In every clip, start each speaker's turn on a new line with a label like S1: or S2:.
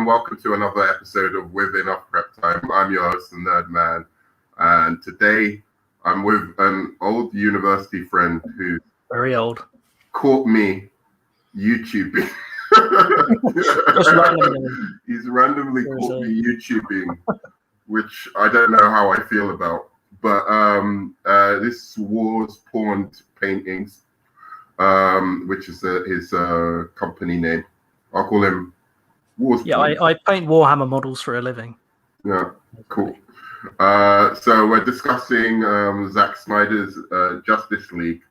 S1: and welcome to another episode of With Enough Prep Time. I'm your host, the Nerd Man, and today I'm with an old university friend who
S2: very old
S1: caught me YouTubing. He's randomly caught me YouTubing, which I don't know how I feel about. But this Wars Pawned Paintings, which is his company name. I'll call him Wars.
S2: Yeah, I paint Warhammer models for a living.
S1: Yeah, cool. So we're discussing Zack Snyder's Justice League,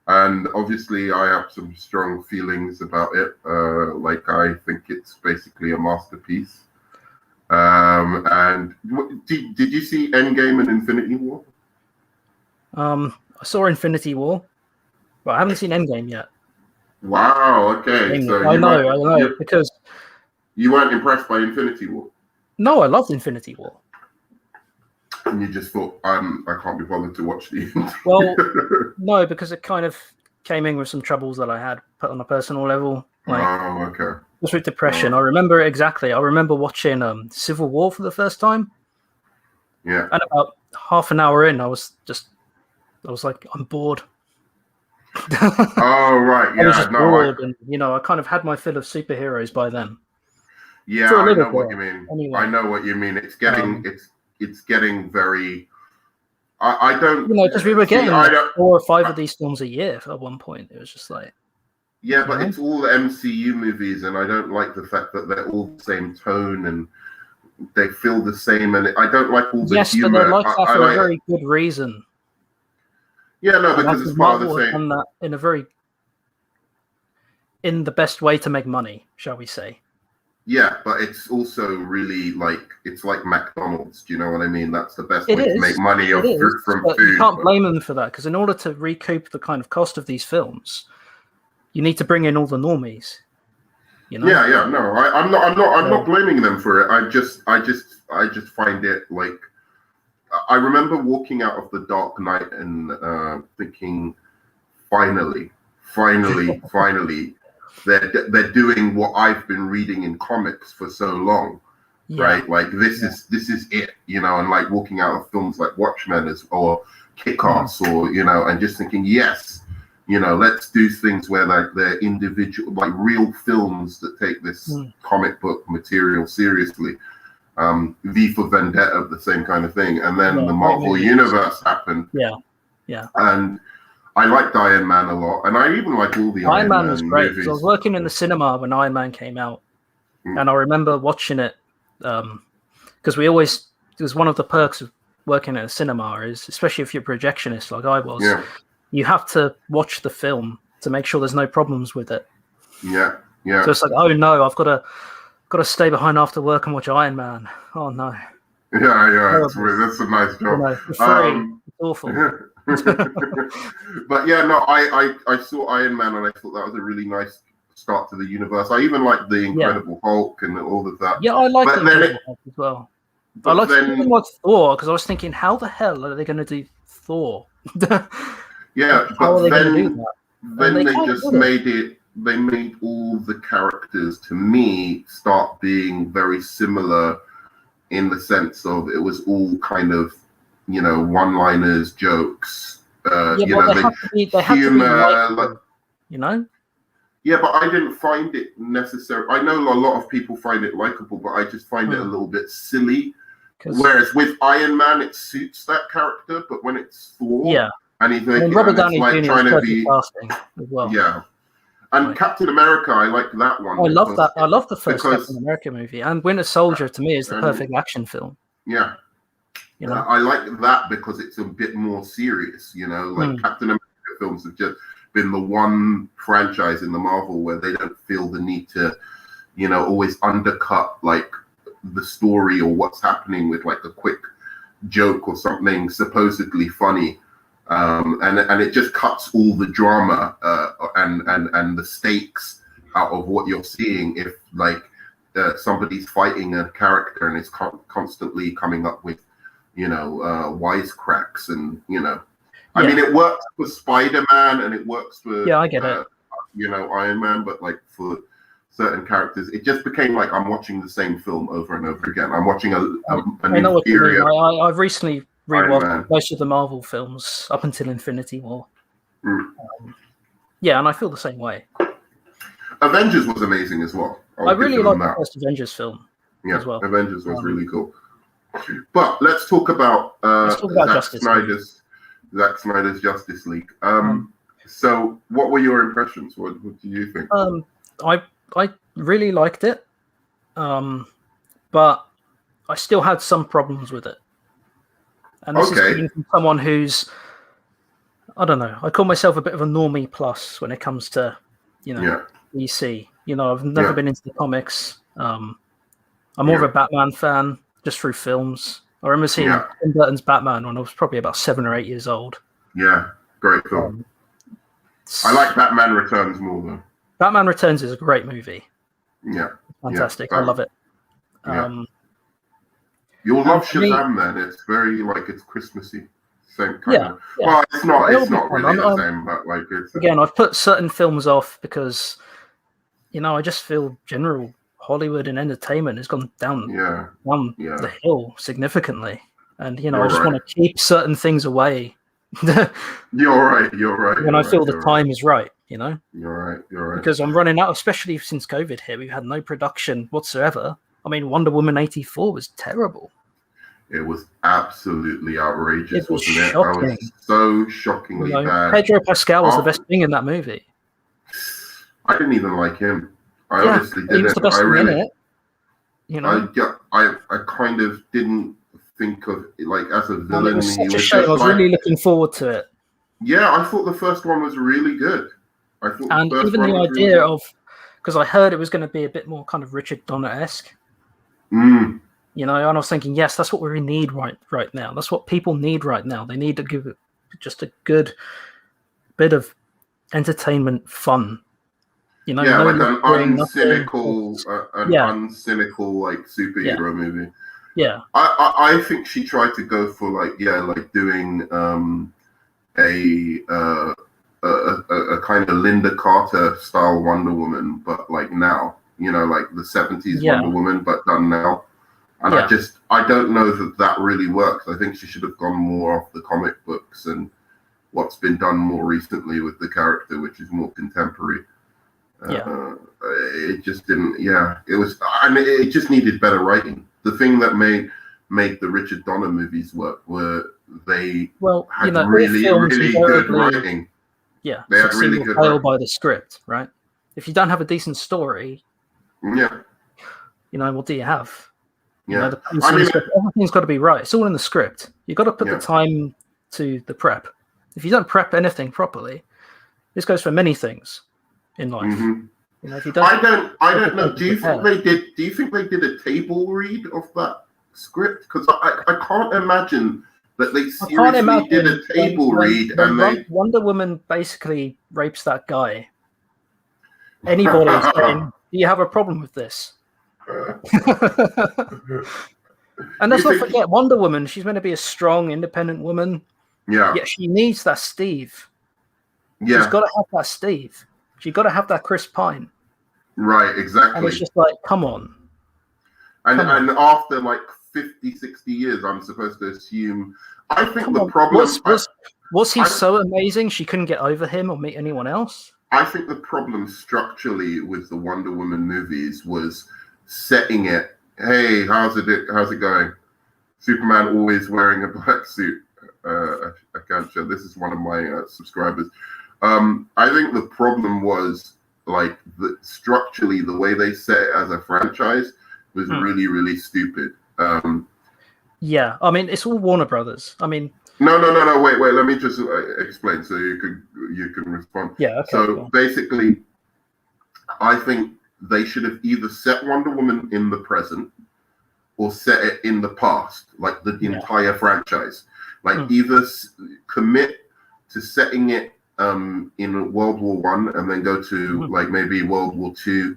S1: and obviously I have some strong feelings about it. Like, I think it's basically a masterpiece. And did you see Endgame and Infinity War?
S2: I saw Infinity War, but I haven't seen Endgame yet.
S1: Wow. Okay. So
S2: I know because
S1: you weren't impressed by Infinity War.
S2: No, I loved Infinity War.
S1: And you just thought, I can't be bothered to watch the end.
S2: Well, no, because it kind of came in with some troubles that I had put on a personal level. Like,
S1: okay.
S2: Just with depression. I remember it exactly. I remember watching Civil War for the first time.
S1: Yeah.
S2: And about half an hour in, I was like, I'm bored.
S1: Oh, right. Yeah.
S2: I was just bored, and I kind of had my fill of superheroes by then.
S1: Yeah, I know what you mean.
S2: Anyway,
S1: I know what you mean. It's getting it's getting very. I don't.
S2: Because we were getting 4 or 5 of these films a year at one point. It was just like.
S1: Yeah, but it's all MCU movies, and I don't like the fact that they're all the same tone and they feel the same, and I don't like all the humor.
S2: Yes, but they're like that for a very good reason.
S1: Yeah, no, because it's part of the same.
S2: Done that in the best way to make money, shall we say?
S1: Yeah, but it's also really it's like McDonald's. Do you know what I mean? That's the best way to make money from food.
S2: You can't blame them for that, because in order to recoup the kind of cost of these films, you need to bring in all the normies.
S1: Yeah. No, I'm not blaming them for it. I just find it like. I remember walking out of The Dark Knight and thinking, finally, they're doing what I've been reading in comics for so long, right? Like this is it, and like walking out of films like Watchmen or Kick-Ass or and just thinking, yes, let's do things where like they're individual, like real films that take this comic book material seriously. V for Vendetta, the same kind of thing, and then the Marvel Universe happened. Yeah. And I liked Iron Man a lot, and I even like all the Iron Man
S2: was great.
S1: movies.
S2: I was working in the cinema when Iron Man came out, and I remember watching it because it was one of the perks of working at a cinema is, especially if you're a projectionist like I was, you have to watch the film to make sure there's no problems with it.
S1: Yeah.
S2: So it's like, oh no, I've got to stay behind after work and watch Iron Man. Oh no.
S1: Yeah, that's a nice job.
S2: It's awful.
S1: But yeah, no, I saw Iron Man and I thought that was a really nice start to the universe. I even liked the Incredible Hulk and all of that.
S2: Yeah, I liked the Incredible Hulk as well. I liked Thor, because I was thinking, how the hell are they going to do Thor?
S1: Yeah,
S2: how
S1: but
S2: are they going to do that?
S1: Then they just made it. They made all the characters, to me, start being very similar in the sense of it was all kind of, one-liners, jokes,
S2: they have to be likable,
S1: Yeah, but I didn't find it necessary. I know a lot of people find it likable, but I just find it a little bit silly. Whereas with Iron Man, it suits that character, but when it's Thor, and he's making
S2: Robert Downey Jr.
S1: trying to be
S2: casting as well.
S1: Yeah. And Captain America, I like that one.
S2: I love that. I love the first Captain America movie, and Winter Soldier to me is the perfect action film.
S1: Yeah, I like that because it's a bit more serious. Captain America films have just been the one franchise in the Marvel where they don't feel the need to, always undercut like the story or what's happening with like a quick joke or something supposedly funny. And it just cuts all the drama and the stakes out of what you're seeing if like somebody's fighting a character and is constantly coming up with wisecracks and I mean it works for Spider-Man and it works for
S2: I get it.
S1: Iron Man, but like for certain characters, it just became like I'm watching the same film over and over again. I'm watching an
S2: inferior. I've recently rewatched most of the Marvel films up until Infinity War. Yeah, and I feel the same way.
S1: Avengers was amazing as well.
S2: I really like the first Avengers film.
S1: Yeah,
S2: as well.
S1: Avengers was really cool. But let's talk about Zack Snyder's Justice League. So, what were your impressions? What do you think?
S2: I really liked it, but I still had some problems with it. And this is coming from someone who's, I don't know, I call myself a bit of a normie plus when it comes to, DC. I've never been into the comics. I'm more of a Batman fan just through films. I remember seeing Tim Burton's Batman when I was probably about 7 or 8 years old.
S1: Yeah, great film. I like Batman Returns more though.
S2: Batman Returns is a great movie.
S1: Yeah.
S2: Fantastic. I love it.
S1: You'll love Shazam then. It's very it's Christmassy. Same kind of. Well, it's not really the same, but it's
S2: again, I've put certain films off because I just feel general Hollywood and entertainment has gone down the hill significantly. And I just want to keep certain things away.
S1: You're right.
S2: When I feel the time is right,
S1: You're right.
S2: Because I'm running out, especially since COVID hit, we've had no production whatsoever. I mean, Wonder Woman 84 was terrible.
S1: It was absolutely outrageous, wasn't it?
S2: Shocking.
S1: It was so shockingly bad.
S2: Pedro Pascal was the best thing in that movie.
S1: I didn't even like him. I honestly didn't.
S2: He was the best thing in it.
S1: I kind of didn't think of as a villain.
S2: It was such a shame. I was really looking forward to it.
S1: Yeah, I thought the first one was really good.
S2: And even the idea of, because I heard it was going to be a bit more kind of Richard Donner-esque. And I was thinking, yes, that's what we need right now. That's what people need right now. They need to give it just a good bit of entertainment fun.
S1: An uncynical superhero movie.
S2: Yeah,
S1: I think she tried to go for doing a kind of Linda Carter style Wonder Woman, but now, the 70s Wonder Woman, but done now. And I don't know that really works. I think she should have gone more off the comic books and what's been done more recently with the character, which is more contemporary. It just didn't. It was. It just needed better writing. The thing that made the Richard Donner movies work were they had really good writing.
S2: Yeah,
S1: they had really good writing.
S2: By the script, right? If you don't have a decent story, what do you have? Everything's got to be right. It's all in the script. You've got to put the time to the prep. If you don't prep anything properly, this goes for many things in life. If you don't,
S1: I don't know. Do you think they did a table read of that script? Because I can't imagine that they seriously did a table read
S2: Wonder Woman basically rapes that guy. Anybody saying, "Do you have a problem with this?" And let's not forget Wonder Woman. She's meant to be a strong, independent woman.
S1: Yeah.
S2: Yet she needs that Steve.
S1: Yeah.
S2: She's got to have that Steve. She's got to have that Chris Pine.
S1: Right, exactly.
S2: And it's just come on.
S1: And after 50, 60 years, I'm supposed to assume. I think the problem
S2: was he so amazing she couldn't get over him or meet anyone else?
S1: I think the problem structurally with the Wonder Woman movies was setting it. Hey, how's it going? Superman always wearing a black suit. I can't show. This is one of my subscribers. I think the problem was structurally the way they set it as a franchise was really, really stupid.
S2: Yeah, I mean it's all Warner Brothers. I mean,
S1: no. Wait. Let me just explain so you can respond.
S2: Yeah. Okay,
S1: so basically, I think they should have either set Wonder Woman in the present or set it in the past, the entire franchise. Either commit to setting it in World War One and then go to maybe World War II,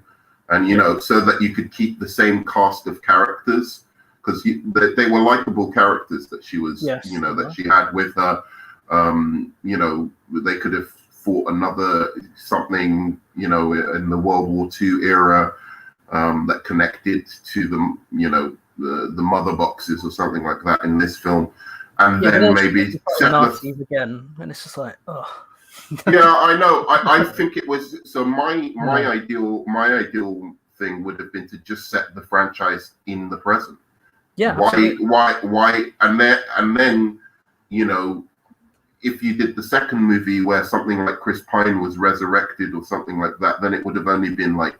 S1: and so that you could keep the same cast of characters because they were likable characters that she was, that she had with her. They could have fought another something, you know, in the World War II era that connected to the, you know, the mother boxes or something like that in this film, and then maybe
S2: set Nazis again, and it's just like, oh.
S1: Yeah, I know. I think it was so. My ideal thing would have been to just set the franchise in the present.
S2: Yeah.
S1: Why? And then, you know, if you did the second movie where something like Chris Pine was resurrected or something like that, then it would have only been like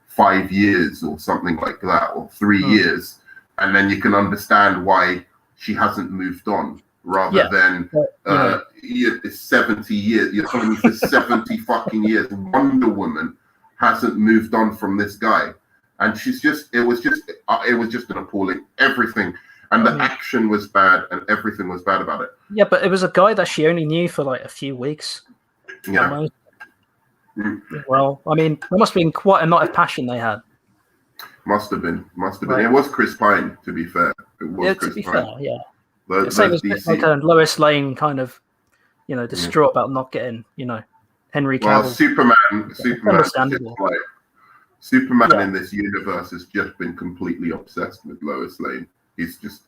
S1: 5 years or something like that, or 3 years, and then you can understand why she hasn't moved on, rather than 70 years. You're telling me for 70 fucking years, Wonder Woman hasn't moved on from this guy, and it was just an appalling everything, and the action was bad, and everything was bad about it.
S2: Yeah, but it was a guy that she only knew for like a few weeks.
S1: Yeah.
S2: Well, I mean, there must have been quite a lot of passion they had.
S1: Must have been.
S2: Right.
S1: It was Chris Pine, to be fair. It was Chris Pine.
S2: Fair, yeah. Same as like Lois Lane, kind of, you know, distraught about not getting, you know, Henry Cavill.
S1: Well, Superman in this universe has just been completely obsessed with Lois Lane. He's just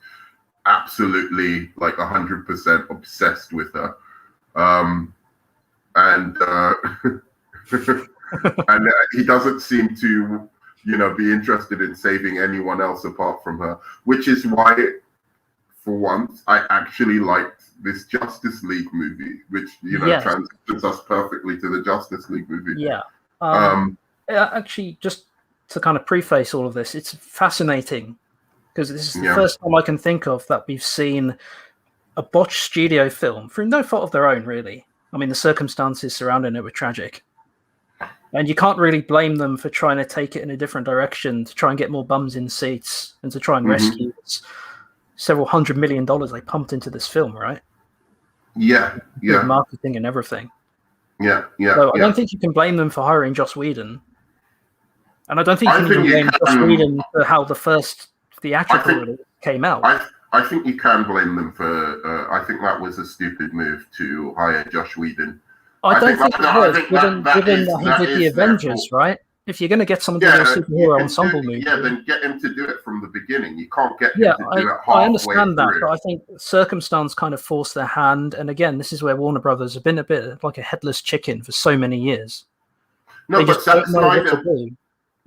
S1: absolutely like 100% obsessed with her, and he doesn't seem to, you know, be interested in saving anyone else apart from her, which is why, for once, I actually liked this Justice League movie, which, you know, transitions us perfectly to the Justice League movie.
S2: Yeah. Actually, just to kind of preface all of this, it's fascinating because this is the first time I can think of that we've seen a botched studio film through no fault of their own, really. I mean, the circumstances surrounding it were tragic. And you can't really blame them for trying to take it in a different direction, to try and get more bums in seats and to try and rescue several $100 million they pumped into this film, right?
S1: Yeah.
S2: With marketing and everything.
S1: Yeah.
S2: So I don't think you can blame them for hiring Joss Whedon. And I don't think you can blame Joss Whedon for how the first theatrical came out.
S1: I think you can blame them for, I think that was a stupid move to hire Joss Whedon.
S2: I don't think it was, given that he did the Avengers, right? If you're going to get someone to do a superhero ensemble movie...
S1: Yeah, then get him to do it from the beginning. You can't get him to do it halfway
S2: I understand that,
S1: through.
S2: but I think circumstance kind of forced their hand. And again, this is where Warner Brothers have been a bit like a headless chicken for so many years.
S1: No, but Zack Snyder...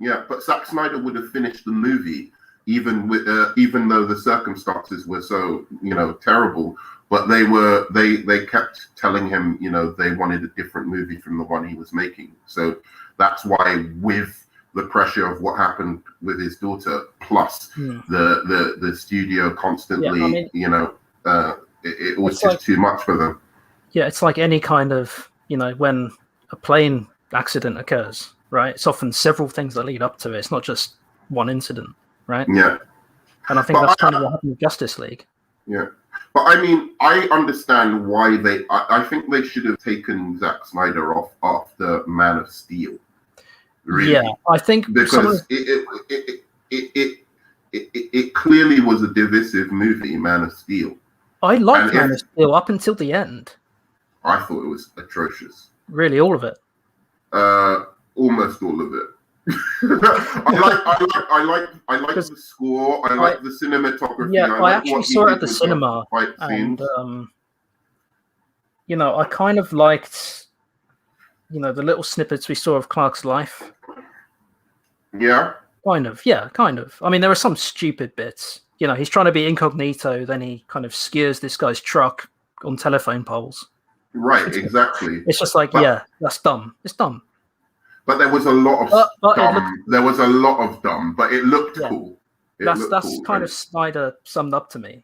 S1: Yeah, but Zack Snyder would have finished the movie even though the circumstances were so, you know, terrible. But they kept telling him, you know, they wanted a different movie from the one he was making. So that's why, with the pressure of what happened with his daughter, plus the studio constantly, you know, it was just too much for them.
S2: Yeah, it's like any kind of, you know, when a plane accident occurs, right? It's often several things that lead up to it. It's not just one incident, right?
S1: Yeah.
S2: And I think that's kind of what happened with Justice League.
S1: Yeah. But I mean, I understand why I think they should have taken Zack Snyder off after Man of Steel. Really.
S2: Yeah, I think
S1: because it clearly was a divisive movie, Man of Steel.
S2: I liked Man of Steel up until the end.
S1: I thought it was atrocious.
S2: Really, all of it?
S1: Almost all of it. I like the score. I like the cinematography.
S2: Yeah, I actually saw it at the cinema, and you know, I kind of liked, you know, the little snippets we saw of Clark's life.
S1: Yeah.
S2: Kind of. I mean, there are some stupid bits. You know, he's trying to be incognito, then he kind of skewers this guy's truck on telephone poles.
S1: Right, exactly.
S2: It's just like, that's dumb. It's dumb.
S1: But there was a lot of dumb. There was a lot of dumb, but it looked cool.
S2: That's cool, kind of Snyder summed up to me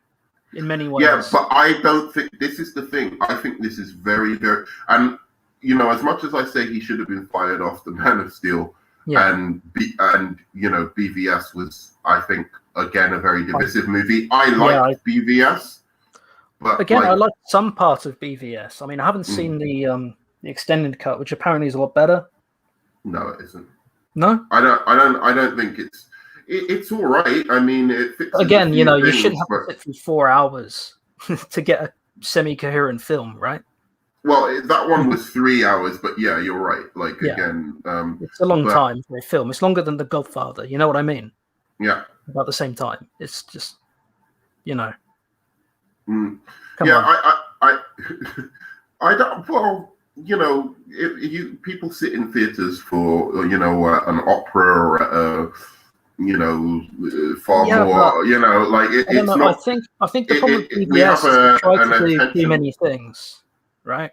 S2: in many ways.
S1: Yeah, but I don't think this is the thing. I think this is very, very, and you know, as much as I say he should have been fired off the Man of Steel, and you know, BVS was, I think, again a very divisive movie. I liked BVS, but
S2: again, I liked some parts of BVS. I mean, I haven't seen the extended cut, which apparently is a lot better.
S1: No, it isn't.
S2: No,
S1: I don't think it's all right. I mean, it fits
S2: again, you know, you shouldn't have to sit for 4 hours to get a semi-coherent film, right?
S1: Well, that one was 3 hours, but yeah, you're right. Like again,
S2: it's a long time for a film. It's longer than The Godfather. You know what I mean?
S1: Yeah.
S2: About the same time. It's just, you know.
S1: Come
S2: on.
S1: I don't. Well, you know, if people sit in theaters for an opera or far more. You know, like it's
S2: know.
S1: not.
S2: I think the problem with BVS
S1: we have
S2: is they tried to do
S1: attention.
S2: too many things, right?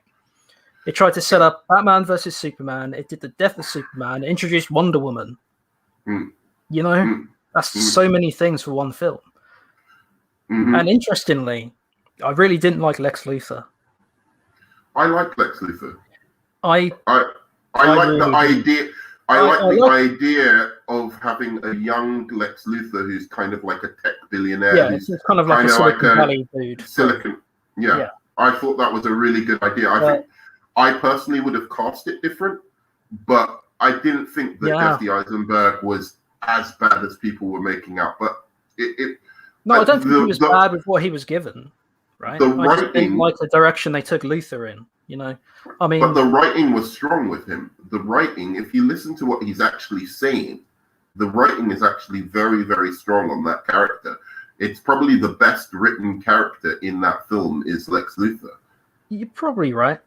S2: It tried to set up Batman versus Superman. It did the death of Superman. It introduced Wonder Woman. You know, that's so many things for one film. And interestingly, I really didn't like Lex Luthor.
S1: I like Lex Luthor.
S2: I
S1: like
S2: really
S1: the idea. I like the idea of having a young Lex Luthor who's kind of like a tech billionaire.
S2: Yeah, it's kind of like a Silicon Valley dude.
S1: Yeah. I thought that was a really good idea. I personally would have cast it different, but I didn't think that Jesse Eisenberg was as bad as people were making out. But
S2: I don't think he was bad with what he was given. Right? I just didn't like the direction they took Luthor in. You know, I mean,
S1: but the writing was strong with him. The writing, if you listen to what he's actually saying, the writing is actually very, very strong on that character. It's probably the best written character in that film is Lex Luthor.
S2: You're probably right.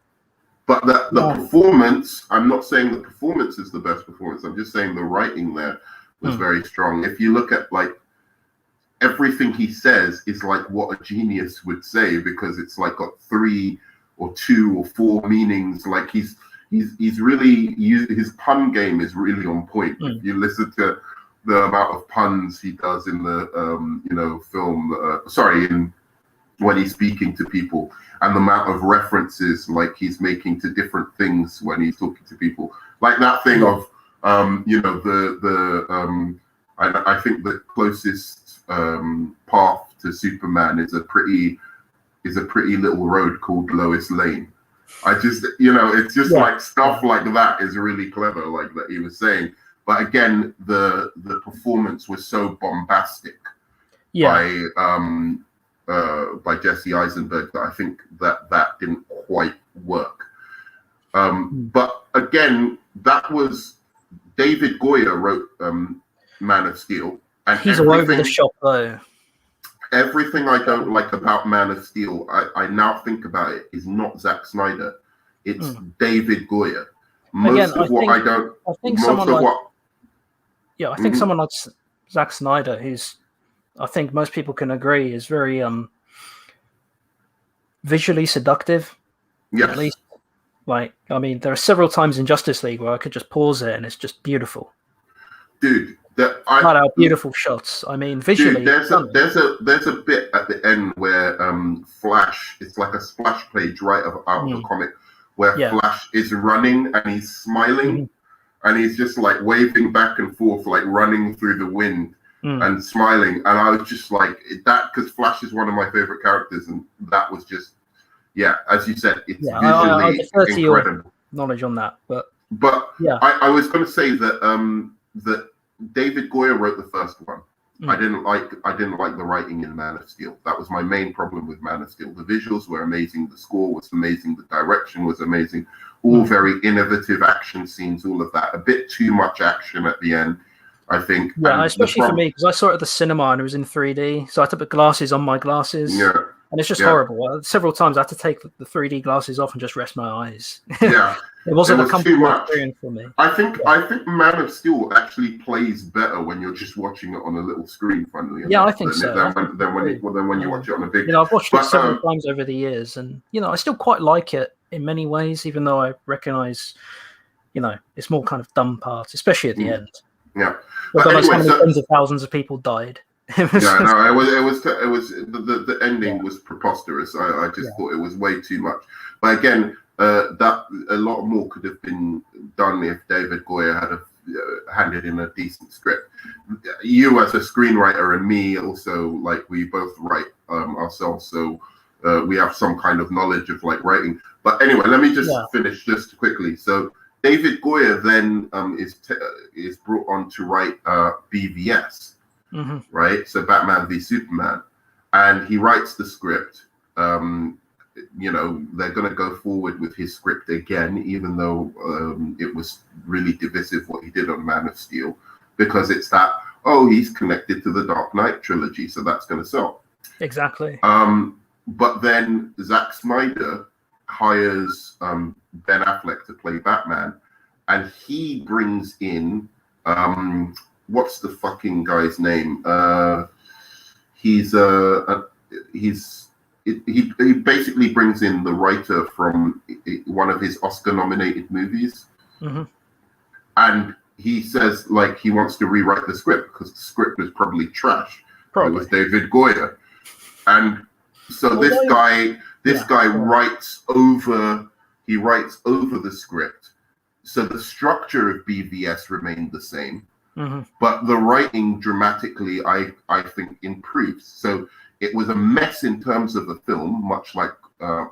S1: But the performance, I'm not saying the performance is the best performance. I'm just saying the writing there was very strong. If you look at like everything he says is like what a genius would say, because it's like got 3 or 2 or 4 meanings. Like he's really his pun game is really on point. If you listen to the amount of puns he does in the film, when he's speaking to people, and the amount of references like he's making to different things when he's talking to people, like that thing of I think the closest path to Superman is a pretty little road called Lois Lane. I just, it's just like stuff like that is really clever, like that he was saying. But again, the performance was so bombastic by Jesse Eisenberg that I think that didn't quite work. But again, that was David Goyer wrote Man of Steel, and
S2: he's all over the shop though.
S1: Everything I don't like about Man of Steel, I now think about it, is not Zack Snyder. It's David Goyer. I think someone
S2: like Zack Snyder, who's, I think most people can agree, is very visually seductive.
S1: Yes.
S2: At least, like, I mean, there are several times in Justice League where I could just pause it and it's just beautiful.
S1: Dude,
S2: beautiful shots. I mean, visually.
S1: Dude, there's a bit at the end where Flash, it's like a splash page out of the comic, where Flash is running and he's smiling, and he's just like waving back and forth, like running through the wind and smiling. And I was just like, that, because Flash is one of my favorite characters, and that was just, as you said, it's visually
S2: I defer to
S1: incredible.
S2: Your knowledge on that, but
S1: I was going to say that that David Goyer wrote the first one. I didn't like the writing in Man of Steel. That was my main problem with Man of Steel. The visuals were amazing, the score was amazing, the direction was amazing, all very innovative action scenes, all of that. A bit too much action at the end, I think.
S2: Yeah, especially for me, because I saw it at the cinema and it was in 3D, so I had to put glasses on my glasses.
S1: Yeah.
S2: And it's just horrible. Several times I had to take the 3D glasses off and just rest my eyes.
S1: Yeah.
S2: It wasn't a comfortable experience for me.
S1: I think Man of Steel actually plays better when you're just watching it on a little screen, funnily enough.
S2: Yeah, I think so.
S1: Than when you watch it on a big.
S2: I've watched it several times over the years, and I still quite like it in many ways, even though I recognise, it's more kind of dumb parts, especially at the end.
S1: Yeah.
S2: But anyway, tens of thousands of people died.
S1: It was the ending was preposterous. I just thought it was way too much. But again, that a lot more could have been done if David Goyer had handed in a decent script. You as a screenwriter and me also, like, we both write ourselves, so we have some kind of knowledge of like writing. But anyway, let me just finish just quickly. So David Goyer then is brought on to write BVS. Right, so Batman v Superman, and he writes the script, they're going to go forward with his script again, even though it was really divisive what he did on Man of Steel, because it's that, he's connected to the Dark Knight trilogy, so that's going to sell.
S2: Exactly.
S1: But then Zack Snyder hires Ben Affleck to play Batman, and he brings in what's the fucking guy's name? He basically brings in the writer from one of his Oscar-nominated movies, and he says like he wants to rewrite the script because the script was probably trash. Probably. It was David Goyer, and so this guy writes over the script. So the structure of BVS remained the same, but the writing dramatically, I think, improves. So it was a mess in terms of the film, much like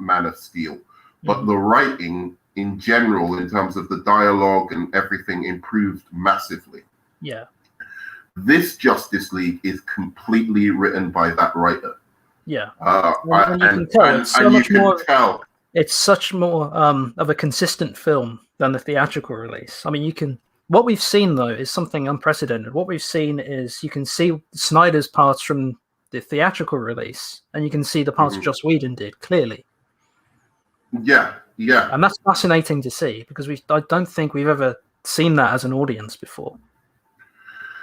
S1: Man of Steel, but the writing in general, in terms of the dialogue and everything, improved massively.
S2: Yeah.
S1: This Justice League is completely written by that writer.
S2: Yeah.
S1: It's
S2: such more of a consistent film than the theatrical release. I mean, what we've seen though is something unprecedented. What we've seen is you can see Snyder's parts from the theatrical release, and you can see the parts Joss Whedon did clearly.
S1: Yeah.
S2: And that's fascinating to see because I don't think we've ever seen that as an audience before.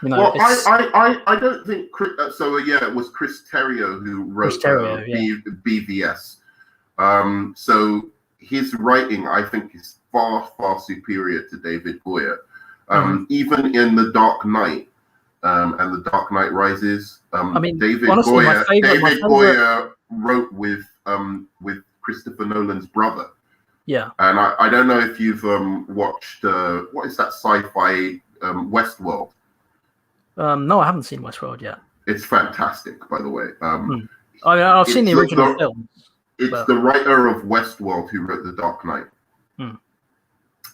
S1: Well, I don't think it was Chris Terrio who wrote BVS. So his writing, I think, is far, far superior to David Goyer. Even in The Dark Knight and The Dark Knight Rises, David Goyer wrote with Christopher Nolan's brother.
S2: Yeah.
S1: And I don't know if you've watched, what is that sci-fi Westworld?
S2: No, I haven't seen Westworld yet.
S1: It's fantastic, by the way.
S2: I've seen the original films.
S1: It's the writer of Westworld who wrote The Dark Knight,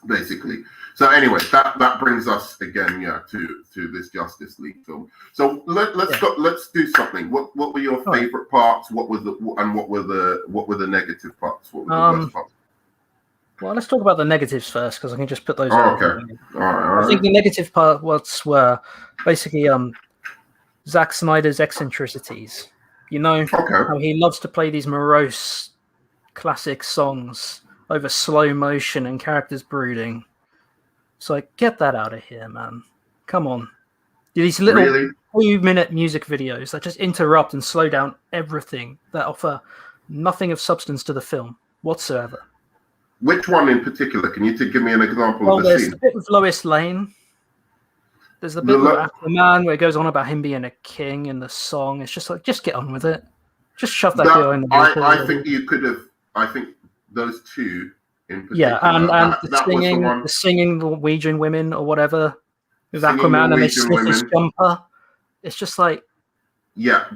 S1: basically. So anyway, that brings us again, to this Justice League film. So let's do something. What were your favorite parts? What were the negative parts? What were the worst parts?
S2: Well, let's talk about the negatives first because I can just put those.
S1: Okay. All right.
S2: I think the negative parts were basically Zack Snyder's eccentricities. How he loves to play these morose classic songs over slow motion and characters brooding. So get that out of here, man. Come on. These little 2-minute music videos that just interrupt and slow down everything, that offer nothing of substance to the film whatsoever.
S1: Which one in particular? Can you give me an example of the scene?
S2: There's the bit with Lois Lane. There's the bit with Aquaman where it goes on about him being a king in the song. It's just like, just get on with it. Just shove that girl in the water.
S1: I think you could have. I think those two in particular.
S2: Yeah, and the singing Norwegian women or whatever with Aquaman and they sniff his jumper. It's just like,
S1: that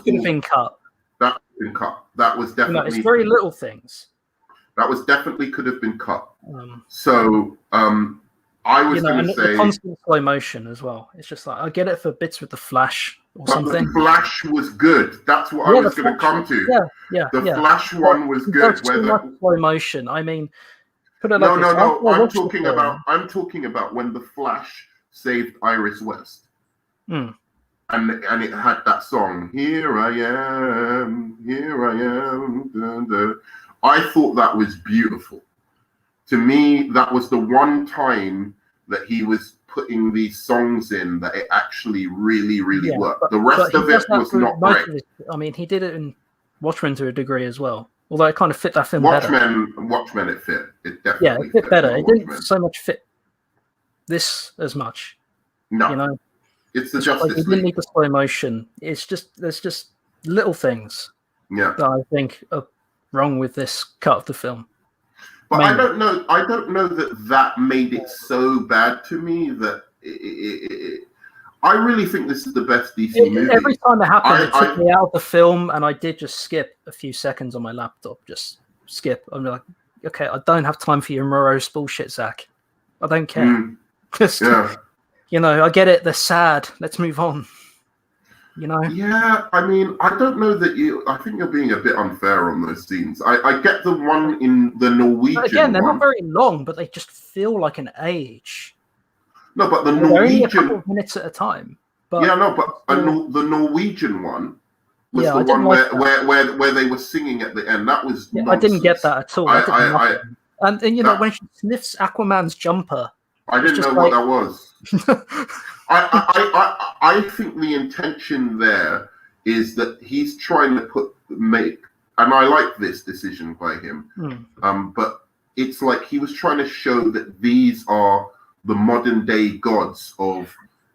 S2: could have been cut.
S1: That could have been cut. That was definitely.
S2: It's very little things.
S1: That was definitely could have been cut. I was going to say
S2: the constant slow motion as well. It's just like I get it for bits with the Flash or something.
S1: The Flash was good. That's what I was going to come to. The Flash one was good.
S2: Slow motion. I mean, put it
S1: like no. I'm talking about when the Flash saved Iris West, and it had that song. Here I am. Dun, dun. I thought that was beautiful. To me, that was the one time that he was putting these songs in that it actually really, really worked. The rest of it was not great.
S2: I mean, he did it in Watchmen to a degree as well. Although it kind of fit that film better.
S1: Watchmen, it fit. It definitely
S2: fit better. It didn't so much fit this as much.
S1: No. It's the Justice League.
S2: It didn't need the slow motion. There's just little things that I think are wrong with this cut of the film.
S1: But I don't know that made it so bad to me that I really think this is the best DC movie.
S2: Every time it happened, it took me out of the film, and I did just skip a few seconds on my laptop. Just skip. I'm like, okay, I don't have time for your morose bullshit, Zach. I don't care. I get it. They're sad. Let's move on. You know?
S1: Yeah, I mean, I don't know that I think you're being a bit unfair on those scenes. I get the one in the Norwegian
S2: but again, they're
S1: one.
S2: not very long, but they just feel like an age.
S1: No, but the
S2: they're
S1: Norwegian...
S2: only a couple of minutes at a time. But
S1: yeah, no, but the Norwegian one was the
S2: I
S1: one
S2: like
S1: where they were singing at the end. That was nonsense.
S2: I didn't get that at all. And you know, when she sniffs Aquaman's jumper,
S1: I didn't know what that was. I think the intention there is that he's trying to and I like this decision by him. But it's like he was trying to show that these are the modern day gods of,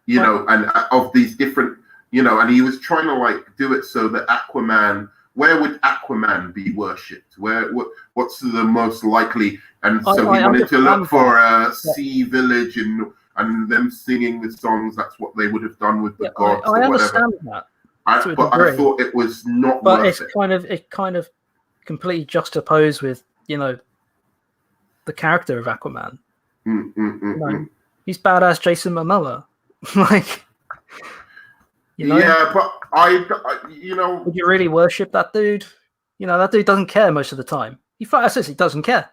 S1: and of these different, and he was trying to like do it so that Aquaman, where would Aquaman be worshipped? What's the most likely? And so he wanted to look for a sea village and them singing the songs. That's what they would have done with the gods.
S2: I understand that.
S1: But I thought it was not
S2: but
S1: worth
S2: it kind of completely juxtaposed with, the character of Aquaman. He's badass Jason Momoa. Like,
S1: yeah, but
S2: would you really worship that dude? That dude doesn't care most of the time. He doesn't care.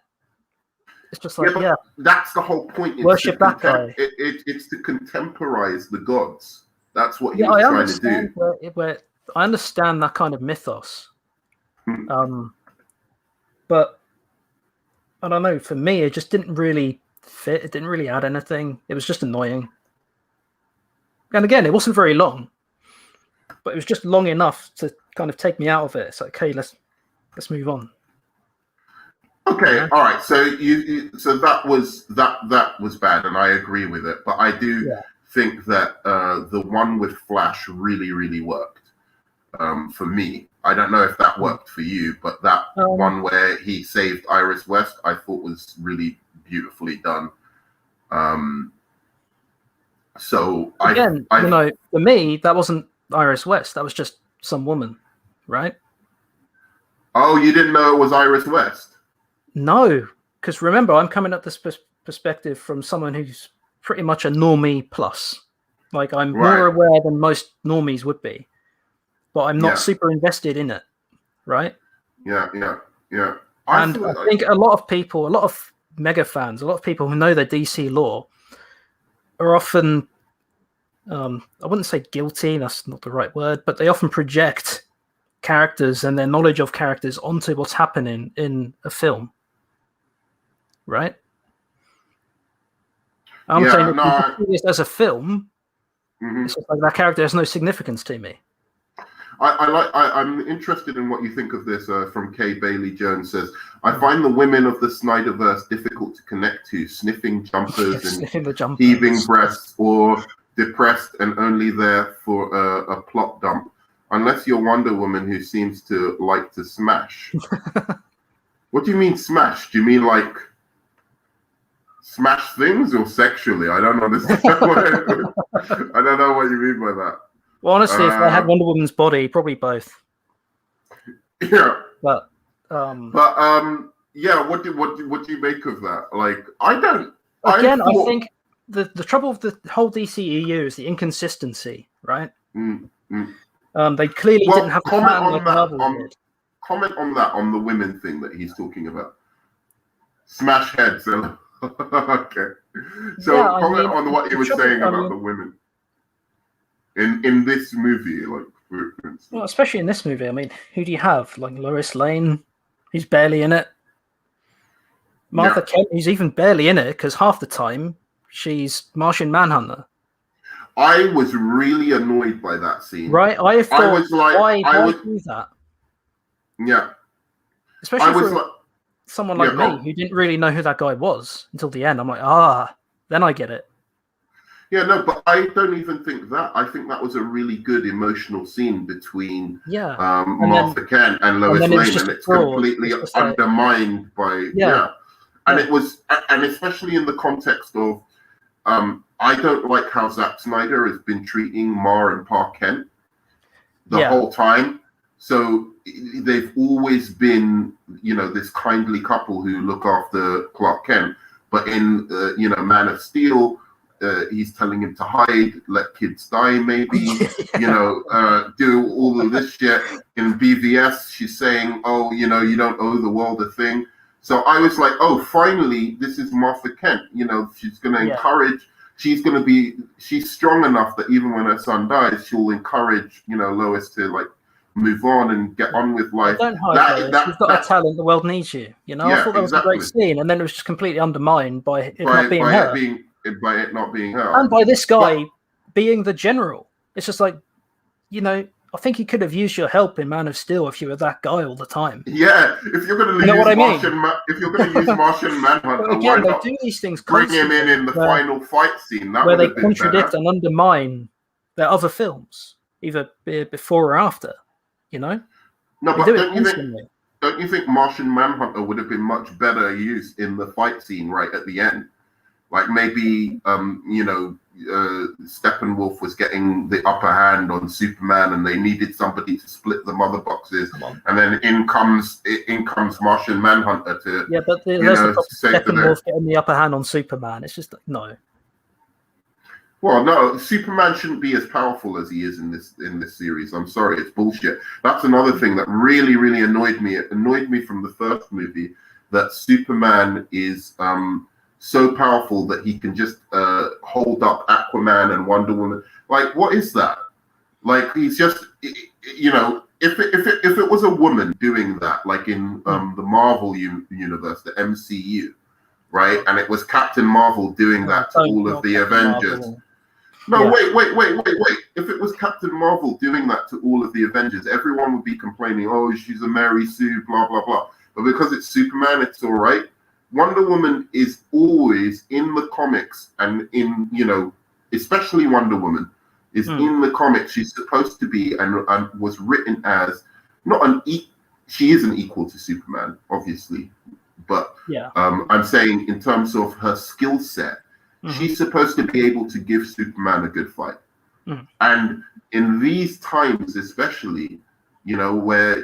S2: It's just like,
S1: that's the whole point.
S2: Worship that guy.
S1: It's to contemporize the gods. That's what he was trying to do.
S2: Where I understand that kind of mythos. But I don't know. For me, it just didn't really fit. It didn't really add anything. It was just annoying. And again, it wasn't very long, but it was just long enough to kind of take me out of it. It's like, okay, let's move on.
S1: Okay, all right. So so that was bad, and I agree with it. But I do think that the one with Flash really, really worked for me. I don't know if that worked for you, but that one where he saved Iris West, I thought was really beautifully done. So
S2: again, for me, that wasn't Iris West. That was just some woman, right?
S1: Oh, you didn't know it was Iris West?
S2: No, because remember, I'm coming at this perspective from someone who's pretty much a normie plus. Like, I'm more aware than most normies would be, but I'm not super invested in it, right?
S1: Yeah.
S2: I think a lot of people, a lot of mega fans, a lot of people who know their DC lore are often, I wouldn't say guilty, that's not the right word, but they often project characters and their knowledge of characters onto what's happening in a film. Right? I'm saying that if you see this as a film, it's just like that character has no significance to me.
S1: I'm interested in what you think of this. From Kay Bailey Jones says, I find the women of the Snyderverse difficult to connect to, sniffing jumpers and heaving breasts, or depressed and only there for a plot dump. Unless you're Wonder Woman, who seems to like to smash. What do you mean smash? Do you mean like smash things or sexually? I don't understand. I don't know what you mean by that.
S2: Well, honestly, if I had Wonder Woman's body, probably both.
S1: Yeah.
S2: But
S1: yeah. What do you make of that? Like, I don't.
S2: Again, I think the trouble with the whole DCEU is the inconsistency, right? They clearly didn't have
S1: comment
S2: on that.
S1: Comment on that, on the women thing that he's talking about. Smash heads. Okay. So comment on what he was saying about the women in this movie, like, for instance.
S2: Well, especially in this movie. I mean, who do you have? Like Lois Lane, who's barely in it. Martha Kent, who's even barely in it because half the time she's Martian Manhunter.
S1: I was really annoyed by that scene.
S2: Right? I thought, why do that?
S1: Yeah.
S2: Especially for someone like me who didn't really know who that guy was until the end. I'm like, then I get it.
S1: Yeah, no, but I don't even think that. I think that was a really good emotional scene between Martha Kent and Lois Lane, and it's completely undermined by and it was, and especially in the context of I don't like how Zack Snyder has been treating Ma and Pa Kent the whole time. So they've always been, this kindly couple who look after Clark Kent. But in, Man of Steel, he's telling him to hide, let kids die, maybe, do all of this shit. In BVS, she's saying, oh, you don't owe the world a thing. So I was like, oh, finally, this is Martha Kent. She's going to encourage. She's strong enough that even when her son dies, she'll encourage, Lois to like move on and get on with life.
S2: Don't hide Lois. You've got a talent. The world needs you. I thought that was a great scene, and then it was just completely undermined by it not being her.
S1: By it not being her,
S2: and by this guy being the general. It's just like, I think he could have used your help in Man of Steel if you were that guy all the time.
S1: Yeah, if you're going to if you're going to use Martian Manhunter,
S2: again, they do these things.
S1: Bring him in the final fight scene
S2: where they contradict and undermine their other films, either before or after. No,
S1: but don't you think Martian Manhunter would have been much better used in the fight scene right at the end? Like maybe, Steppenwolf was getting the upper hand on Superman, and they needed somebody to split the mother boxes, and then in comes Martian Manhunter to
S2: but Steppenwolf getting the upper hand on Superman. It's just no.
S1: Well, no, Superman shouldn't be as powerful as he is in this series. I'm sorry, it's bullshit. That's another thing that really, really annoyed me. It annoyed me from the first movie that Superman is so powerful that he can just hold up Aquaman and Wonder Woman. Like, what is that? Like, he's just, if it was a woman doing that, like in the Marvel universe, the MCU, right? And it was Captain Marvel doing that to all of the Avengers. No, wait. If it was Captain Marvel doing that to all of the Avengers, everyone would be complaining, oh, she's a Mary Sue, blah, blah, blah. But because it's Superman, it's all right. Wonder Woman is always in the comics, and in, especially Wonder Woman is in the comics. She's supposed to be and was written as she isn't equal to Superman, obviously. But I'm saying in terms of her skill set, she's supposed to be able to give Superman a good fight. And in these times, especially, where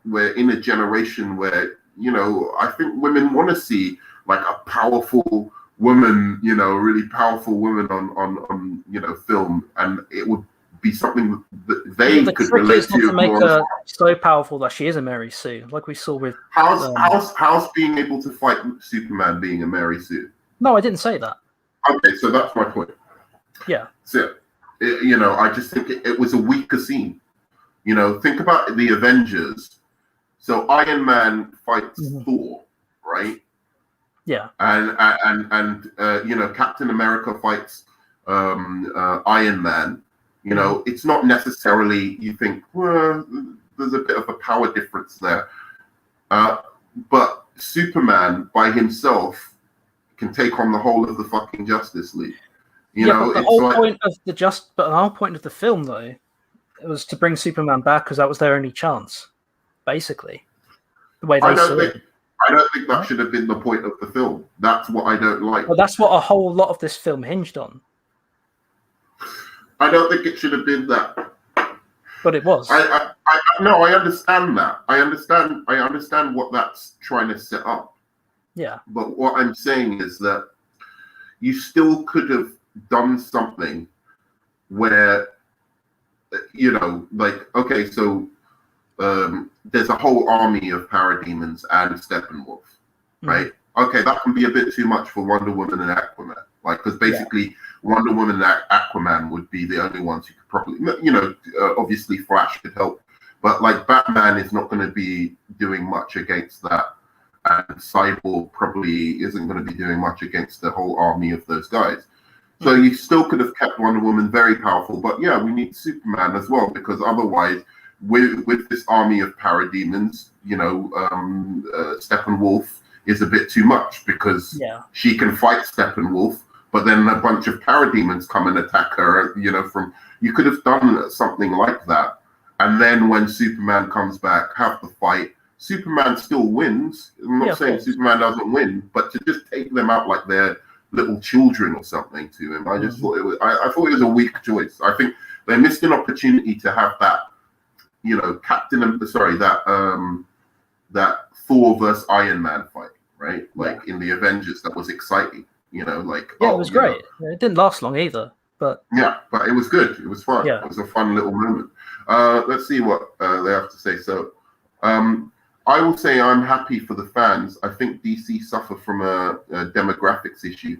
S1: we're in a generation where, I think women want to see like a powerful woman, really powerful woman on film, and it would be something that they could relate to.
S2: Make her so powerful that she is a Mary Sue, like we saw with
S1: how's being able to fight Superman being a Mary Sue.
S2: No, I didn't say that.
S1: Okay, so that's my point.
S2: Yeah.
S1: So, I just think it was a weaker scene. Think about the Avengers. So Iron Man fights Thor, right?
S2: Yeah.
S1: And Captain America fights Iron Man. It's not necessarily, you think, well, there's a bit of a power difference there. But Superman by himself can take on the whole of the fucking Justice League.
S2: But the whole point of the film, though, it was to bring Superman back because that was their only chance, basically. The way they saw it.
S1: I don't think that should have been the point of the film. That's what I don't like.
S2: Well, that's what a whole lot of this film hinged on.
S1: I don't think it should have been that.
S2: But it was.
S1: I understand that. I understand what that's trying to set up.
S2: Yeah.
S1: But what I'm saying is that you still could have done something where, okay, so there's a whole army of parademons and Steppenwolf, right? Okay, that can be a bit too much for Wonder Woman and Aquaman, because basically Wonder Woman and Aquaman would be the only ones who could probably, obviously Flash could help, but Batman is not going to be doing much against that, and Cyborg probably isn't going to be doing much against the whole army of those guys. So you still could have kept Wonder Woman very powerful, but we need Superman as well, because otherwise, with this army of parademons, Steppenwolf is a bit too much, because she can fight Steppenwolf, but then a bunch of parademons come and attack her. You could have done something like that, and then when Superman comes back, have the fight. Superman still wins. I'm not saying Superman doesn't win, but to just take them out like they're little children or something to him, I just thought it was. I thought it was a weak choice. I think they missed an opportunity to have that. That Thor versus Iron Man fight, right? In the Avengers, that was exciting. Like
S2: it was great. It didn't last long either, but
S1: but it was good. It was fun.
S2: Yeah.
S1: It was a fun little moment. Let's see what they have to say. So, I will say I'm happy for the fans. I think DC suffer from a demographics issue.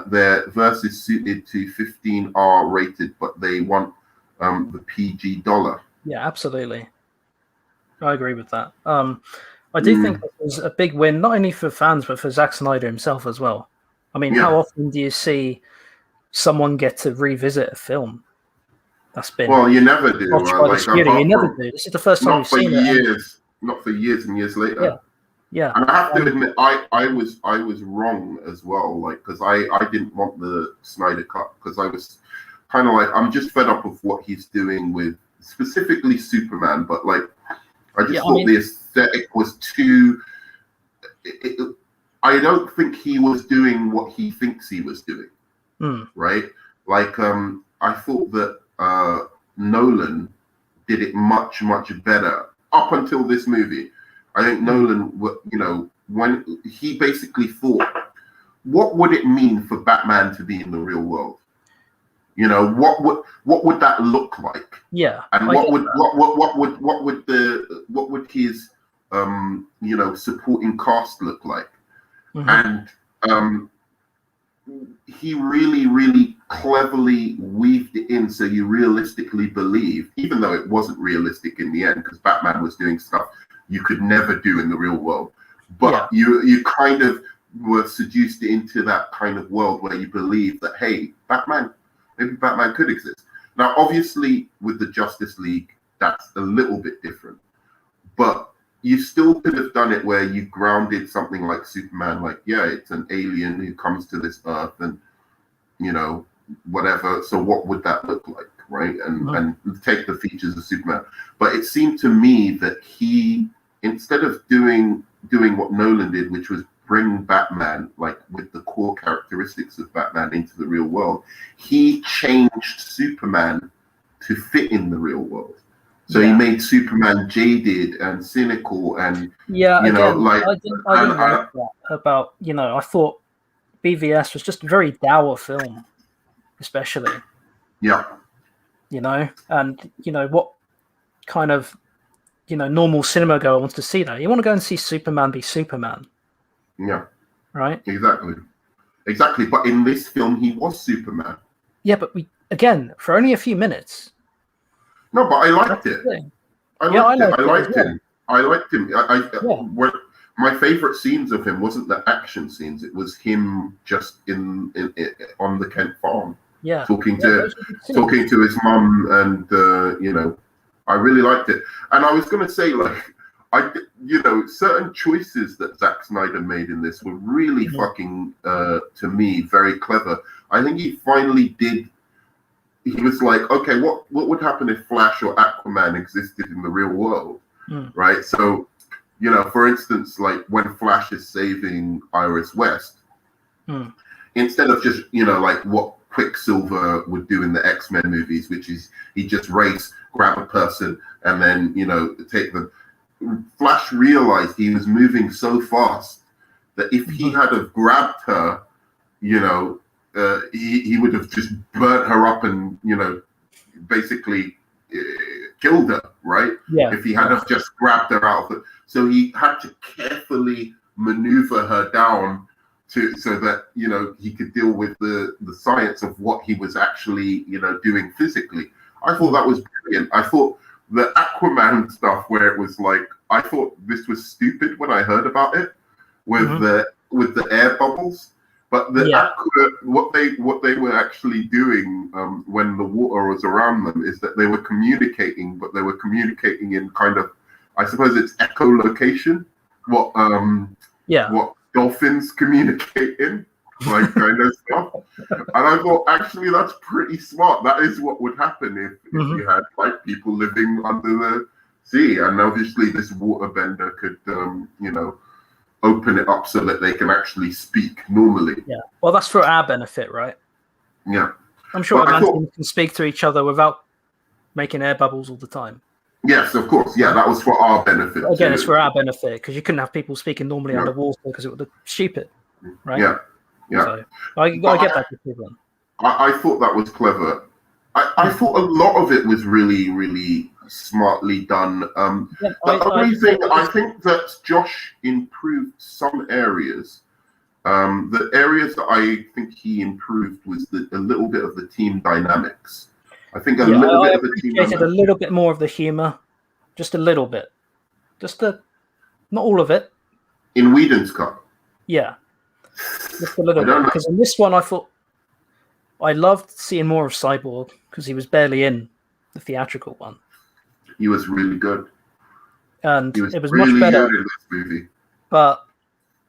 S1: Their verse is suited to 15R rated, but they want the PG dollar.
S2: Yeah, absolutely. I agree with that. I do think it was a big win, not only for fans, but for Zack Snyder himself as well. I mean, how often do you see someone get to revisit a film that's been
S1: you never do.
S2: You never do. This is the first time you've seen it.
S1: Not for years and years later.
S2: Yeah.
S1: And I have to admit, I was wrong as well. Like, because I didn't want the Snyder cut, because I was kind of like, I'm just fed up with what he's doing with specifically Superman. But like, I just thought the aesthetic was too. I don't think he was doing what he thinks he was doing. Right? Like, I thought that Nolan did it much better up until this movie. I think Nolan, when he basically thought, what would it mean for Batman to be in the real world? What would that look like?
S2: Yeah.
S1: And what would his supporting cast look like? And he really cleverly weaved it in so you realistically believe, even though it wasn't realistic in the end, because Batman was doing stuff you could never do in the real world. But you kind of were seduced into that kind of world where you believe that, hey, maybe Batman could exist. Now, obviously, with the Justice League, that's a little bit different. But you still could have done it where you grounded something like Superman, like, it's an alien who comes to this earth and, whatever. So what would that look like, right? And take the features of Superman. But it seemed to me that he, instead of doing what Nolan did, which was bring Batman, like with the core characteristics of Batman, into the real world, he changed Superman to fit in the real world. So he made Superman jaded and cynical, and
S2: I didn't like that about I thought BVS was just a very dour film, especially. And what kind of normal cinema goer wants to see that? You want to go and see Superman be Superman.
S1: Yeah.
S2: Right.
S1: Exactly. But in this film, he was Superman.
S2: Yeah, but for only a few minutes.
S1: No, but I liked it. I liked him. My favorite scenes of him wasn't the action scenes. It was him just in on the Kent farm.
S2: Yeah.
S1: Talking to his mum, and I really liked it. And I was going to say, like, certain choices that Zack Snyder made in this were really fucking, to me, very clever. I think he finally did. He was like, okay, what would happen if Flash or Aquaman existed in the real world, right? So, for instance, like when Flash is saving Iris West, instead of just, like what Quicksilver would do in the X-Men movies, which is he just race, grab a person, and then, take them. Flash realized he was moving so fast that if he had have grabbed her, he would have just burnt her up and, basically killed her, right?
S2: Yeah.
S1: If he had have just grabbed her out of it. So he had to carefully maneuver her down so that, he could deal with the science of what he was actually, doing physically. I thought that was brilliant. I thought the Aquaman stuff where it was like, I thought this was stupid when I heard about it with the air bubbles. But what they were actually doing when the water was around them is that they were communicating, but they were communicating in kind of, I suppose it's echolocation, what dolphins communicate in, like kind of stuff. And I thought, actually, that's pretty smart. That is what would happen if you had like people living under the sea. And obviously, this waterbender could, open it up so that they can actually speak normally.
S2: Yeah. Well, that's for our benefit, right?
S1: Yeah.
S2: I'm sure Atlanteans can speak to each other without making air bubbles all the time.
S1: Yes, of course. Yeah, that was for our benefit.
S2: Again, it's for our benefit because you couldn't have people speaking normally underwater because it would look stupid, right?
S1: Yeah. Yeah.
S2: So I get that equivalent.
S1: I thought that was clever. I thought a lot of it was really, really smartly done. The only thing I think that Josh improved some areas. The areas that I think he improved was a little bit of the team dynamics. I think a little bit of the team dynamics.
S2: A little bit more of the humor, just a little bit, not all of it.
S1: In Whedon's cut.
S2: Yeah, just a little bit. Because in this one, I thought I loved seeing more of Cyborg because he was barely in the theatrical one.
S1: He was really good,
S2: and it was really much better
S1: good in this movie.
S2: But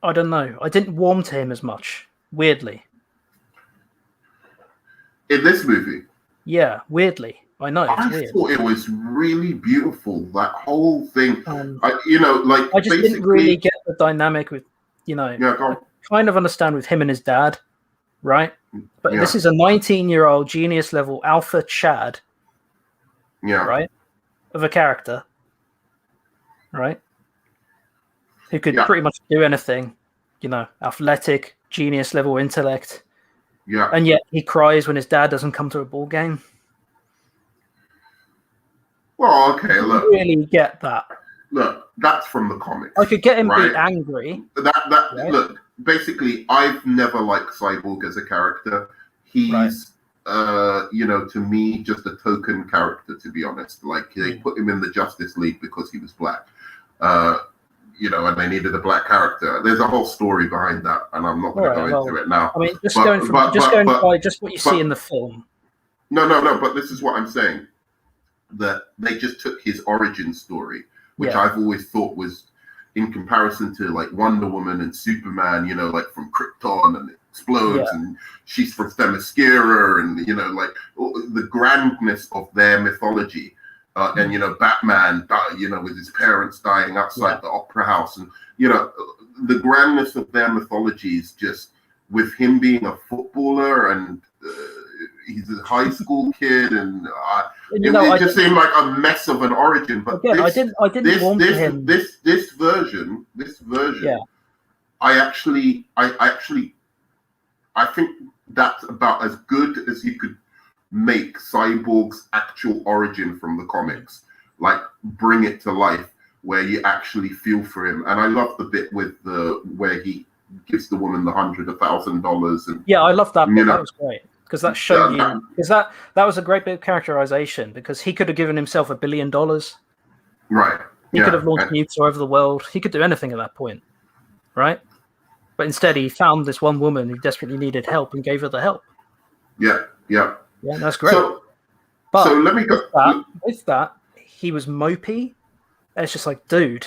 S2: I don't know. I didn't warm to him as much. Weirdly.
S1: In this movie.
S2: Yeah, weirdly. I know.
S1: I thought it was really beautiful. That whole thing. I just
S2: didn't really get the dynamic with, I kind of understand with him and his dad, right? But this is a 19-year-old genius level alpha Chad.
S1: Yeah.
S2: Right? Of a character. Right? Who could pretty much do anything. Athletic, genius level intellect.
S1: Yeah.
S2: And yet he cries when his dad doesn't come to a ball game.
S1: Well, okay, look.
S2: I really get that.
S1: Look, that's from the comics.
S2: I could get him be angry.
S1: Right? Look, basically, I've never liked Cyborg as a character. He's, to me, just a token character, to be honest. Like, they put him in the Justice League because he was black. And they needed a black character. There's a whole story behind that, and I'm not going to go into it now.
S2: I mean, going by just what you see in the film.
S1: No, but this is what I'm saying. That they just took his origin story, which I've always thought was, in comparison to like Wonder Woman and Superman, like from Krypton and it explodes, and she's from Themyscira, and like the grandness of their mythology, and Batman, with his parents dying outside the opera house, and the grandness of their mythologies, just with him being a footballer and. He's a high school kid, and it just seemed like a mess of an origin. But
S2: again, I didn't want him.
S1: This version, I think that's about as good as you could make Cyborg's actual origin from the comics. Like, bring it to life where you actually feel for him. And I love the bit with where he gives the woman the $100,000. And
S2: I love that bit. That was great. Because that showed you, because that was a great bit of characterization. Because he could have given himself $1 billion,
S1: right?
S2: He could have launched nukes all over the world. He could do anything at that point, right? But instead, he found this one woman who desperately needed help and gave her the help.
S1: Yeah,
S2: that's great.
S1: So let me go.
S2: With that, he was mopey. And it's just like, dude,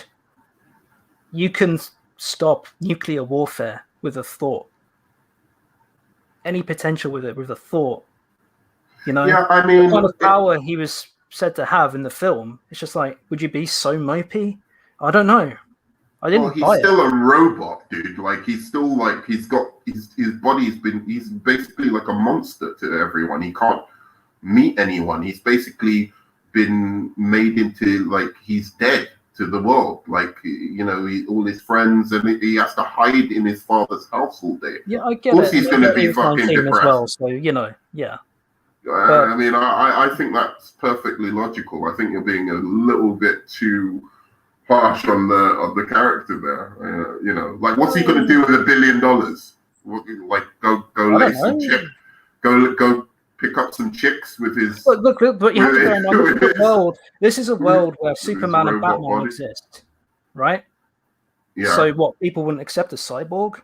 S2: you can stop nuclear warfare with a thought. Any potential with it, with a thought,
S1: Yeah, I mean,
S2: the kind of power he was said to have in the film. It's just like, would you be so mopey? I don't know. I didn't.
S1: He's still a robot, dude. Like, he's still like, he's got his he's basically like a monster to everyone. He can't meet anyone. He's basically been made into like he's dead to the world, like all his friends, and he has to hide in his father's house all day.
S2: Yeah, I get
S1: it. Of course, he's going to be fucking depressed.
S2: As well, so
S1: I mean, I think that's perfectly logical. I think you're being a little bit too harsh on the character there. Like, what's he going to do with $1 billion? Like, go lay some chick, go pick up some chicks with his.
S2: Look, but you have to bear in mind, the world. This is a world where Superman and Batman exist, right?
S1: Yeah.
S2: So what? People wouldn't accept a cyborg?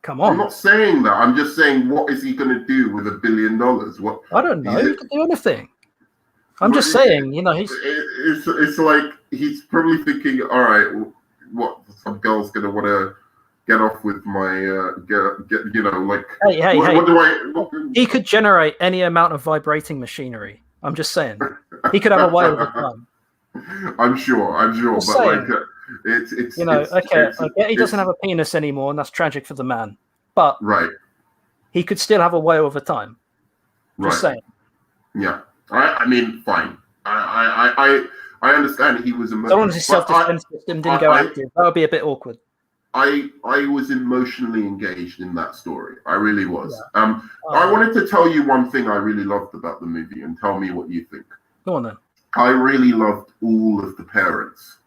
S2: Come on.
S1: I'm not saying that. I'm just saying, what is he going to do with $1 billion? What?
S2: I don't know. He could do anything. I'm just saying, he's.
S1: It's like he's probably thinking, all right, what? Some girl's going to want to get off with my like.
S2: Hey.
S1: What do I?
S2: He could generate any amount of vibrating machinery. I'm just saying. He could have a way of the time.
S1: I'm sure, but
S2: saying.
S1: Like it's
S2: I get he doesn't have a penis anymore, and that's tragic for the man. But he could still have a whale of a time. Just saying.
S1: Yeah, I mean, fine. I understand he was a.
S2: So long as his self-defense system didn't go active, that would be a bit awkward.
S1: I was emotionally engaged in that story. I really was. Yeah. I wanted to tell you one thing I really loved about the movie, and tell me what you think.
S2: Go on then.
S1: I really loved all of the parents.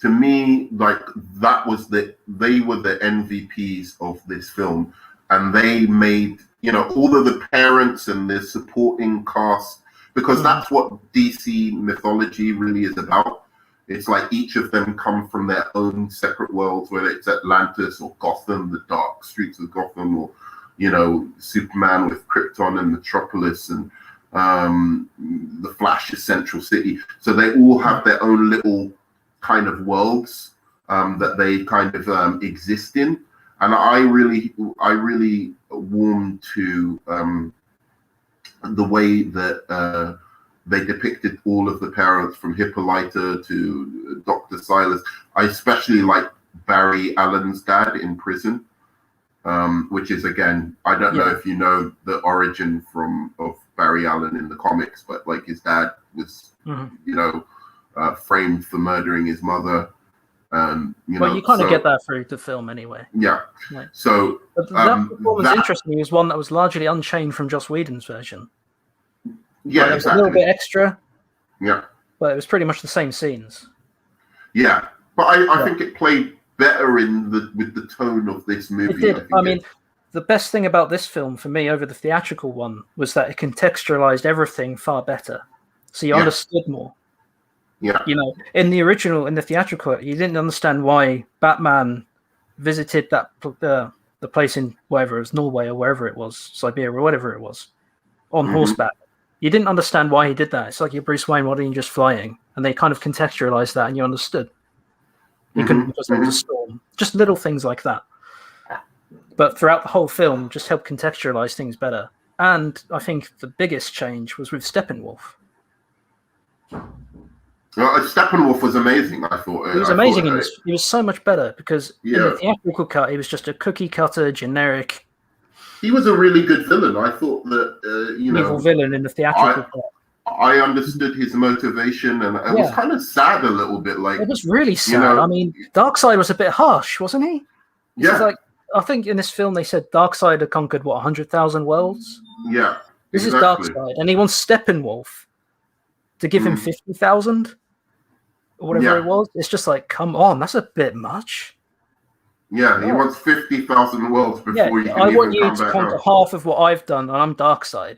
S1: To me, like they were the MVPs of this film, and they made, all of the parents and the supporting cast, because that's what DC mythology really is about. It's like each of them come from their own separate worlds, whether it's Atlantis or Gotham, the dark streets of Gotham, or, Superman with Krypton and Metropolis, and the Flash's Central City. So they all have their own little kind of worlds that they kind of exist in. And I really warmed to the way that they depicted all of the parents, from Hippolyta to Dr. Silas. I especially like Barry Allen's dad in prison, which is, again, I don't know if you know the origin of Barry Allen in the comics, but like his dad was, framed for murdering his mother. You
S2: kind of get that through the film anyway.
S1: Yeah.
S2: Right.
S1: So
S2: but that performance interesting is one that was largely unchanged from Joss Whedon's version.
S1: Yeah,
S2: it was a little bit extra.
S1: Yeah.
S2: But it was pretty much the same scenes.
S1: Yeah. But I think it played better with the tone of this movie.
S2: It did. I mean, the best thing about this film for me over the theatrical one was that it contextualized everything far better. So you understood more.
S1: Yeah.
S2: In the theatrical, you didn't understand why Batman visited that the place in wherever it was, Norway or wherever it was, Siberia or whatever it was, on horseback. You didn't understand why he did that. It's like, you're Bruce Wayne, why are you just flying? And they kind of contextualized that, and you understood. You couldn't, because there was a storm. Just little things like that. But throughout the whole film, just helped contextualize things better. And I think the biggest change was with Steppenwolf.
S1: Steppenwolf was amazing, I thought.
S2: He was amazing in this. He was so much better, because in the theatrical cut, he was just a cookie cutter, generic.
S1: He was a really good villain. I thought that,
S2: evil villain in the theatrical cut.
S1: I understood his motivation, and it was kind of sad a little bit. Like,
S2: it was really sad. I mean, Darkseid was a bit harsh, wasn't he? I think in this film they said Darkseid had conquered 100,000 worlds.
S1: Yeah,
S2: this is Darkseid, and he wants Steppenwolf to give him 50,000 or whatever it was. It's just like, come on, that's a bit much.
S1: Yeah, he wants 50,000 worlds before you can
S2: I want
S1: even
S2: you
S1: come
S2: to
S1: back
S2: conquer half of what I've done, and I'm Darkseid.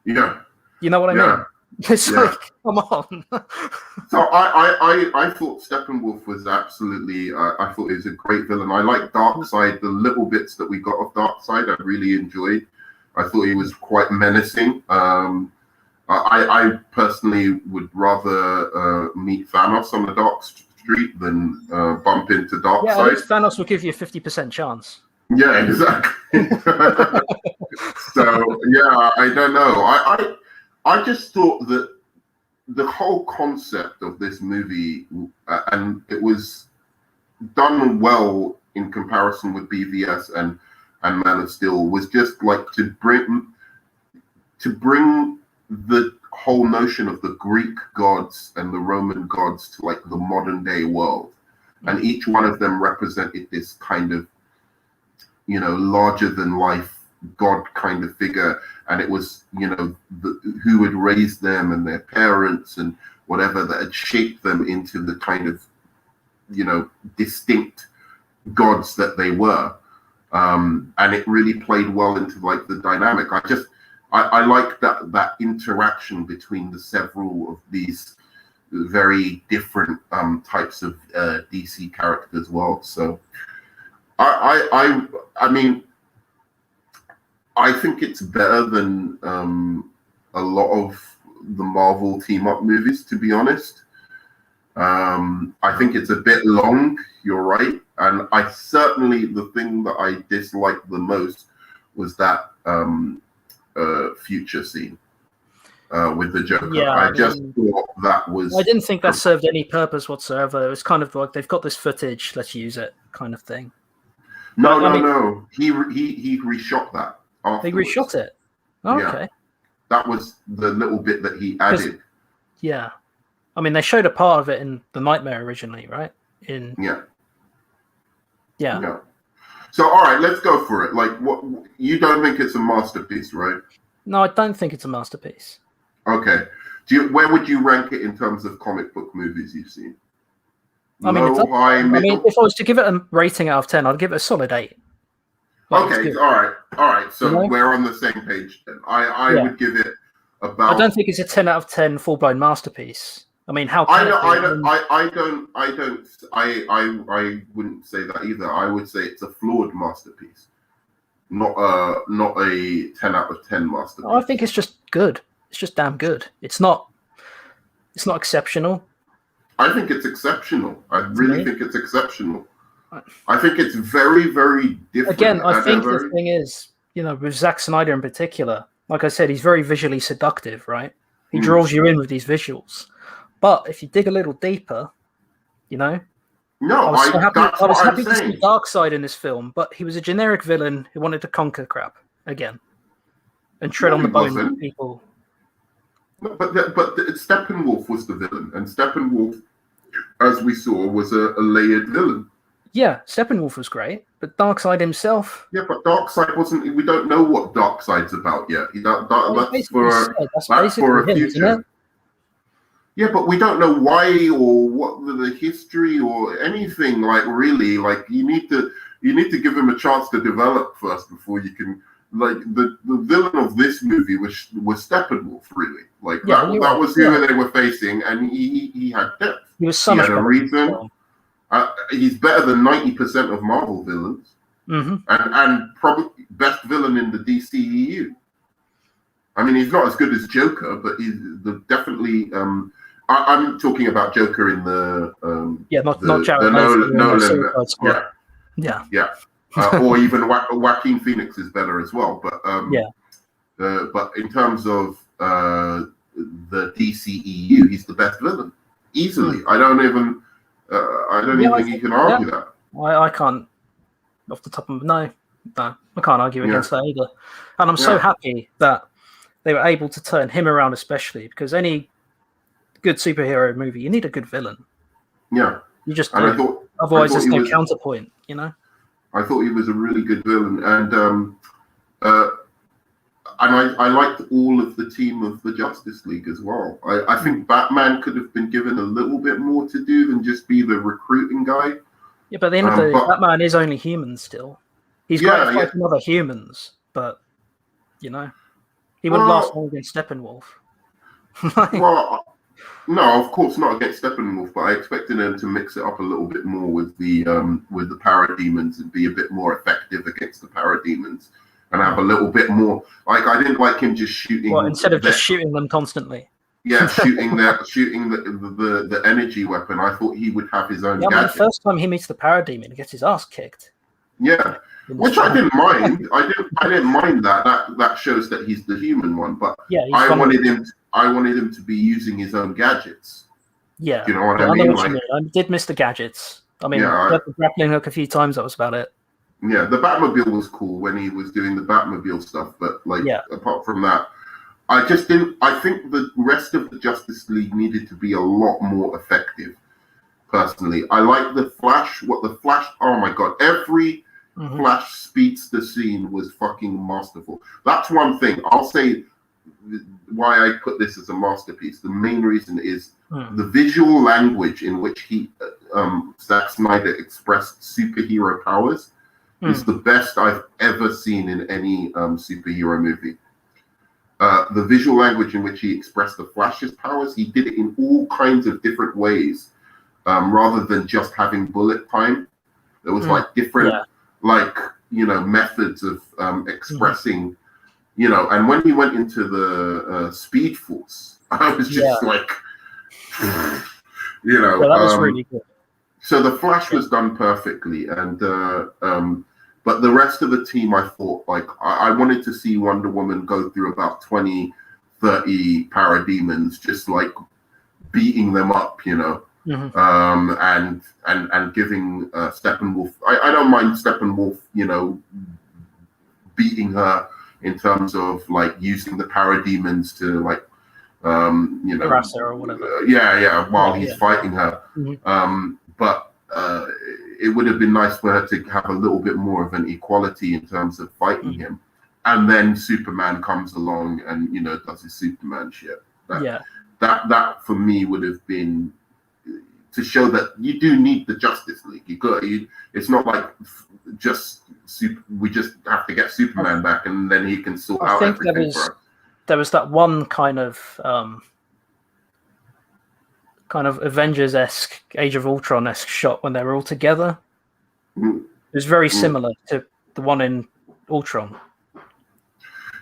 S1: Yeah.
S2: You know what I mean? It's like, come on.
S1: So I thought Steppenwolf was absolutely, I thought he was a great villain. I like Darkseid, the little bits that we got of Darkseid, I really enjoyed. I thought he was quite menacing. I personally would rather meet Thanos on the dark street than bump into Darkseid.
S2: Yeah, at least Thanos will give you a 50% chance.
S1: Yeah, exactly. So, yeah, I don't know. I just thought that the whole concept of this movie, and it was done well in comparison with BVS and Man of Steel, was just like to bring the whole notion of the Greek gods and the Roman gods to like the modern day world. And each one of them represented this kind of, larger than life God kind of figure. And it was, who had raised them and their parents and whatever that had shaped them into the kind of, distinct gods that they were. And it really played well into like the dynamic. I like that interaction between the several of these very different types of DC characters as well. So I mean, I think it's better than a lot of the Marvel team-up movies, to be honest. I think it's a bit long, you're right. And the thing that I disliked the most was that future scene with the Joker.
S2: Yeah,
S1: I just thought that was...
S2: I didn't think that served any purpose whatsoever. It was kind of like, they've got this footage, let's use it kind of thing.
S1: No. He reshot that. Afterwards.
S2: They reshot it? Oh,
S1: yeah.
S2: Okay.
S1: That was the little bit that he added.
S2: Yeah. I mean, they showed a part of it in The Nightmare originally, right? Yeah.
S1: Yeah. So, all right, let's go for it. Like, what you don't think it's a masterpiece, right?
S2: No, I don't think it's a masterpiece.
S1: Okay. Where would you rank it in terms of comic book movies you've seen?
S2: Low,
S1: high, middle?
S2: if I was to give it a rating out of 10, I'd give it a solid 8.
S1: Okay, all right. So we're on the same page then. I would give it about.
S2: I don't think it's a 10 out of 10 full-blown masterpiece. I mean, how?
S1: I wouldn't say that either. I would say it's a flawed masterpiece, not a 10 out of 10 masterpiece.
S2: I think it's just good. It's just damn good. It's not exceptional.
S1: I think it's exceptional. I really think it's exceptional. I think it's very, very different.
S2: Again, I think the thing is, with Zack Snyder in particular, like I said, he's very visually seductive, right? He draws you in with these visuals. But if you dig a little deeper,
S1: No,
S2: I was happy to see Darkseid in this film, but he was a generic villain who wanted to conquer crap again and tread on the bones of people.
S1: No, but Steppenwolf was the villain, and Steppenwolf, as we saw, was a layered villain.
S2: Yeah, Steppenwolf was great, but Darkseid himself.
S1: Yeah, but Darkseid wasn't. We don't know what Darkseid's about yet. That's for a future. Yeah, but we don't know why or what the history or anything. Like really, like you need to give him a chance to develop first before you can. Like the villain of this movie was Steppenwolf, really. Like that was who they were facing, and he had depth.
S2: He was so much
S1: better. Reason. He's better than 90% of Marvel villains, and probably best villain in the DCEU. I mean, he's not as good as Joker, but he's definitely. I'm talking about Joker in the
S2: not Jared
S1: Nolan. Yeah. Or even Joaquin Phoenix is better as well, but but in terms of the DCEU, he's the best villain easily. I don't even think you can argue that.
S2: I can't, off the top of I can't argue against that either. And I'm so happy that they were able to turn him around, especially because any good superhero movie, you need a good villain.
S1: Yeah,
S2: you just otherwise there's no counterpoint.
S1: I thought he was a really good villain, and I liked all of the team of the Justice League as well. I think Batman could have been given a little bit more to do than just be the recruiting guy.
S2: Yeah, but at the end of the day, Batman is only human still. He's great at fighting other humans, but he wouldn't last long against Steppenwolf.
S1: No, of course not against Steppenwolf, but I expected them to mix it up a little bit more with the parademons and be a bit more effective against the parademons. And have a little bit more. Like I didn't like him just shooting.
S2: Well, instead of just shooting them constantly.
S1: Yeah, shooting the energy weapon. I thought he would have his own. Yeah, gadget.
S2: The first time he meets the parademon, he gets his ass kicked.
S1: Yeah, which I didn't mind. I didn't mind that. That shows that he's the human one. But I wanted him to be using his own gadgets.
S2: Yeah,
S1: you know what I mean?
S2: I did miss the gadgets. I mean, the grappling hook a few times. That was about it.
S1: Yeah, the Batmobile was cool when he was doing the Batmobile stuff, but apart from that, I just didn't. I think the rest of the Justice League needed to be a lot more effective. Personally, I like the Flash. Oh my god, every Flash speedster scene was fucking masterful. That's one thing I'll say. Why I put this as a masterpiece. The main reason is the visual language in which Zack Snyder expressed superhero powers. Is the best I've ever seen in any superhero movie. The visual language in which he expressed the Flash's powers, he did it in all kinds of different ways, rather than just having bullet time. There was different, methods of expressing, and when he went into the Speed Force, I was just that was really good. So the Flash was done perfectly, and but the rest of the team, I thought, I wanted to see Wonder Woman go through about 20, 30 parademons, just beating them up, and giving Steppenwolf. I don't mind Steppenwolf, beating her in terms of using the parademons to
S2: harass her or whatever.
S1: While he's fighting her. But it would have been nice for her to have a little bit more of an equality in terms of fighting him. And then Superman comes along and, you know, does his Superman shit. That for me would have been to show that you do need the Justice League. It's not like we just have to get Superman back and then he can sort out everything for us.
S2: There was that one kind of Avengers-esque, Age of Ultron-esque shot when they were all together. It was very similar to the one in Ultron.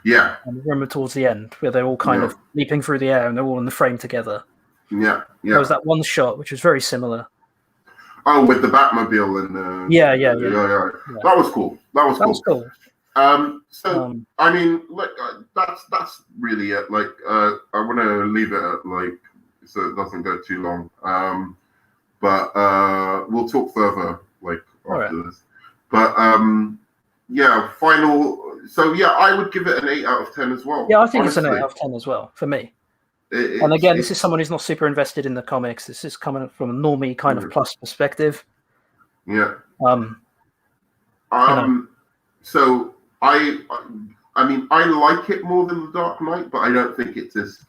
S1: Yeah.
S2: And remember towards the end where they're all kind of leaping through the air and they're all in the frame together.
S1: Yeah.
S2: There was that one shot which was very similar.
S1: Oh, with the Batmobile and
S2: yeah.
S1: That was cool. That was cool. I mean, look, that's really it. Like, I want to leave it at, like, so it doesn't go too long. But we'll talk further, like, after this. But final. So I would give it an 8 out of 10 as well.
S2: Yeah, I think it's an 8 out of 10 as well for me. And again, this is someone who's not super invested in the comics. This is coming from a normie kind of plus perspective.
S1: Yeah. So I mean, I like it more than The Dark Knight, but I don't think it's as,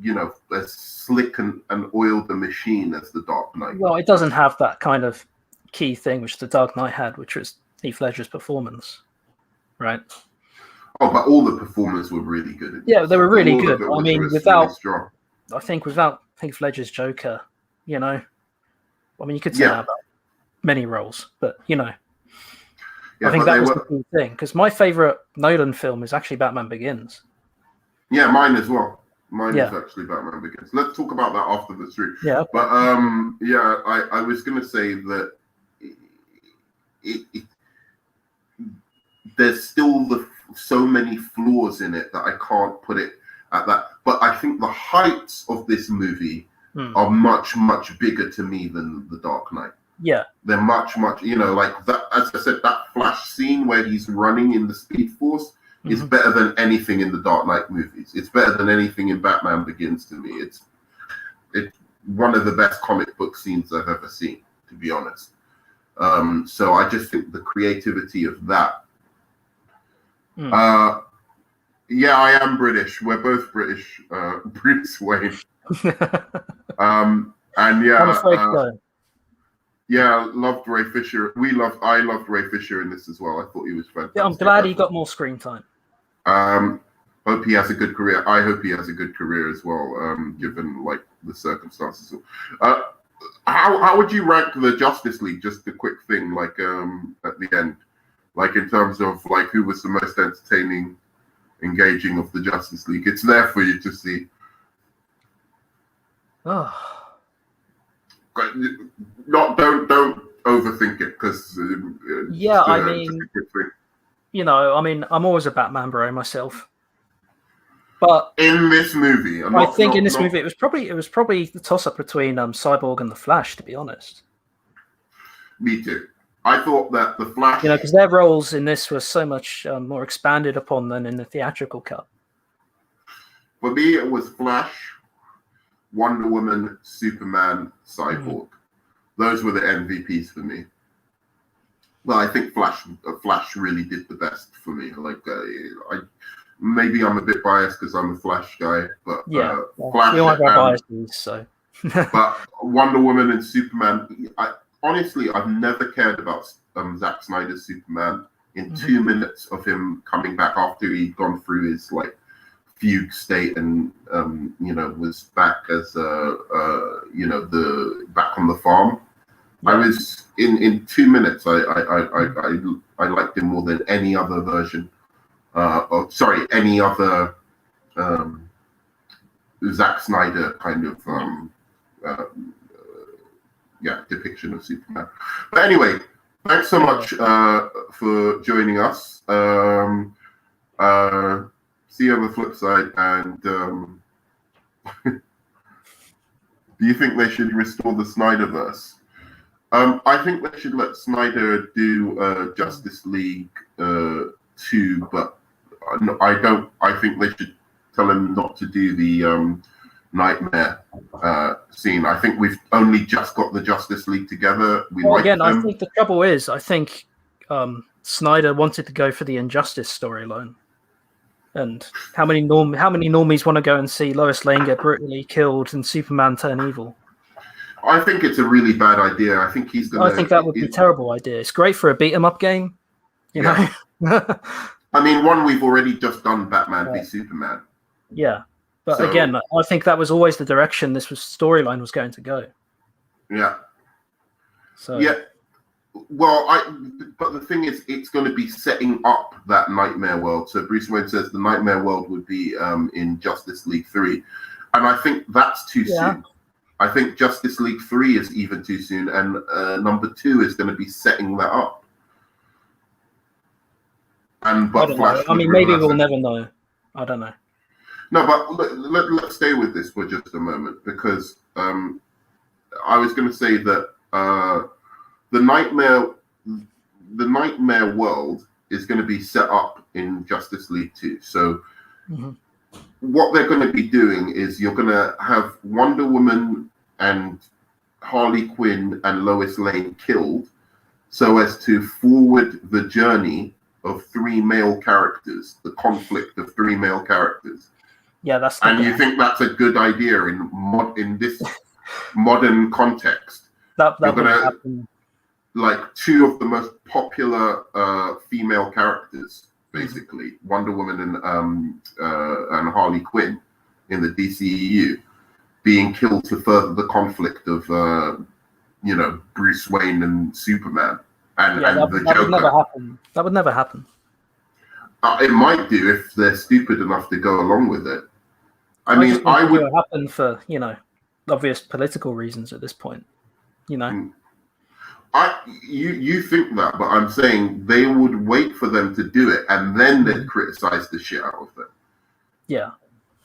S1: you know, as slick and oiled a machine as The Dark Knight.
S2: Well, it doesn't have that kind of key thing which The Dark Knight had, which was Heath Ledger's performance, right?
S1: Oh, but all the performers were really good.
S2: Yeah, they were really good. I mean, without Heath Ledger's Joker, you know, I mean, you could say that about many roles, but, you know, I think that was the key thing. Because my favorite Nolan film is actually Batman Begins. Yeah,
S1: mine as well. Mine is actually Batman Begins. Let's talk about that after the stream.
S2: Yeah.
S1: But I was going to say that there's still so many flaws in it that I can't put it at that. But I think the heights of this movie are much, much bigger to me than The Dark Knight.
S2: Yeah.
S1: They're much, much, you know, like that, as I said, that Flash scene where he's running in the Speed Force is better than anything in the Dark Knight movies. It's better than anything in Batman Begins to me. It's one of the best comic book scenes I've ever seen, to be honest. So I just think the creativity of that. I am British. We're both British. Bruce Wayne. And
S2: I'm afraid so.
S1: Yeah, loved Ray Fisher. I loved Ray Fisher in this as well. I thought he was fantastic.
S2: Yeah, I'm glad he got more screen time.
S1: Hope he has a good career. I hope he has a good career as well, given like the circumstances. How would you rank the Justice League? Just a quick thing, like at the end, like in terms of like who was the most entertaining, engaging of the Justice League. It's there for you to see.
S2: Oh.
S1: Don't overthink it, because
S2: I mean, you know, I mean, I'm always a Batman bro myself, but in this movie, in this movie, it was probably the toss up between Cyborg and the Flash, to be honest.
S1: Me too. I thought that the Flash,
S2: you know, because their roles in this were so much more expanded upon than in the theatrical cut.
S1: For me, it was Flash, Wonder Woman, Superman, Cyborg. Those were the MVPs for me. Well, I think Flash really did the best for me. Like, maybe I'm a bit biased because I'm a Flash guy, but Flash.
S2: We all have our biases, so.
S1: But Wonder Woman and Superman. Honestly, I've never cared about Zack Snyder's Superman. In 2 minutes of him coming back after he'd gone through his like fugue state and you know, was back as back on the farm. I was in 2 minutes. I liked him more than any other version. Any other Zack Snyder kind of depiction of Superman. But anyway, thanks so much for joining us. See you on the flip side. And do you think they should restore the Snyderverse? I think they should let Snyder do Justice League 2, but I don't. I think they should tell him not to do the Nightmare scene. I think we've only just got the Justice League together.
S2: Again, I think the trouble is, I think Snyder wanted to go for the Injustice storyline. And how many normies want to go and see Lois Lane get brutally killed and Superman turn evil?
S1: I think it's a really bad idea. I think
S2: I think that would be a terrible idea. It's great for a beat 'em up game, you know.
S1: I mean, we've already just done Batman v Superman.
S2: Yeah, but again, I think that was always the direction this storyline was going to go.
S1: Yeah.
S2: So
S1: yeah. Well, but the thing is, it's going to be setting up that nightmare world. So Bruce Wayne says the nightmare world would be in Justice League 3. And I think that's too soon. I think Justice League 3 is even too soon. And number 2 is going to be setting that up. But Flash,
S2: I mean, maybe we'll never know. I don't know.
S1: No, but let's stay with this for just a moment, because I was going to say that the nightmare world is going to be set up in Justice League 2. So what they're going to be doing is you're going to have Wonder Woman and Harley Quinn and Lois Lane killed, so as to forward the journey of 3 male characters, the conflict of 3 male characters.
S2: Yeah, that's.
S1: And you think that's a good idea in this modern context? That would happen. Like 2 of the most popular female characters, basically, Wonder Woman and Harley Quinn in the DCEU, being killed to further the conflict of Bruce Wayne and Superman and the Joker. That would never happen.
S2: That would never happen.
S1: It might do if they're stupid enough to go along with it. I mean,
S2: I would. It would happen for obvious political reasons at this point.
S1: You think that, but I'm saying they would wait for them to do it and then they'd criticize the shit out of it.
S2: Yeah.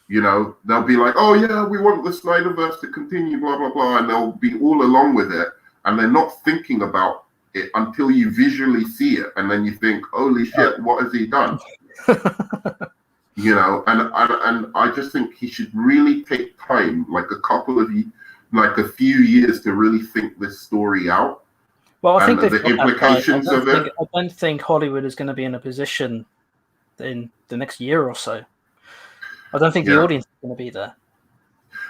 S1: They'll be like, oh yeah, we want the Snyderverse to continue, blah, blah, blah. And they'll be all along with it. And they're not thinking about it until you visually see it. And then you think, holy shit, what has he done? And I just think he should really take time, like a few years to really think this story out.
S2: Well, I think
S1: the implications of it.
S2: I don't think Hollywood is going to be in a position in the next year or so. I don't think the audience is going to be there.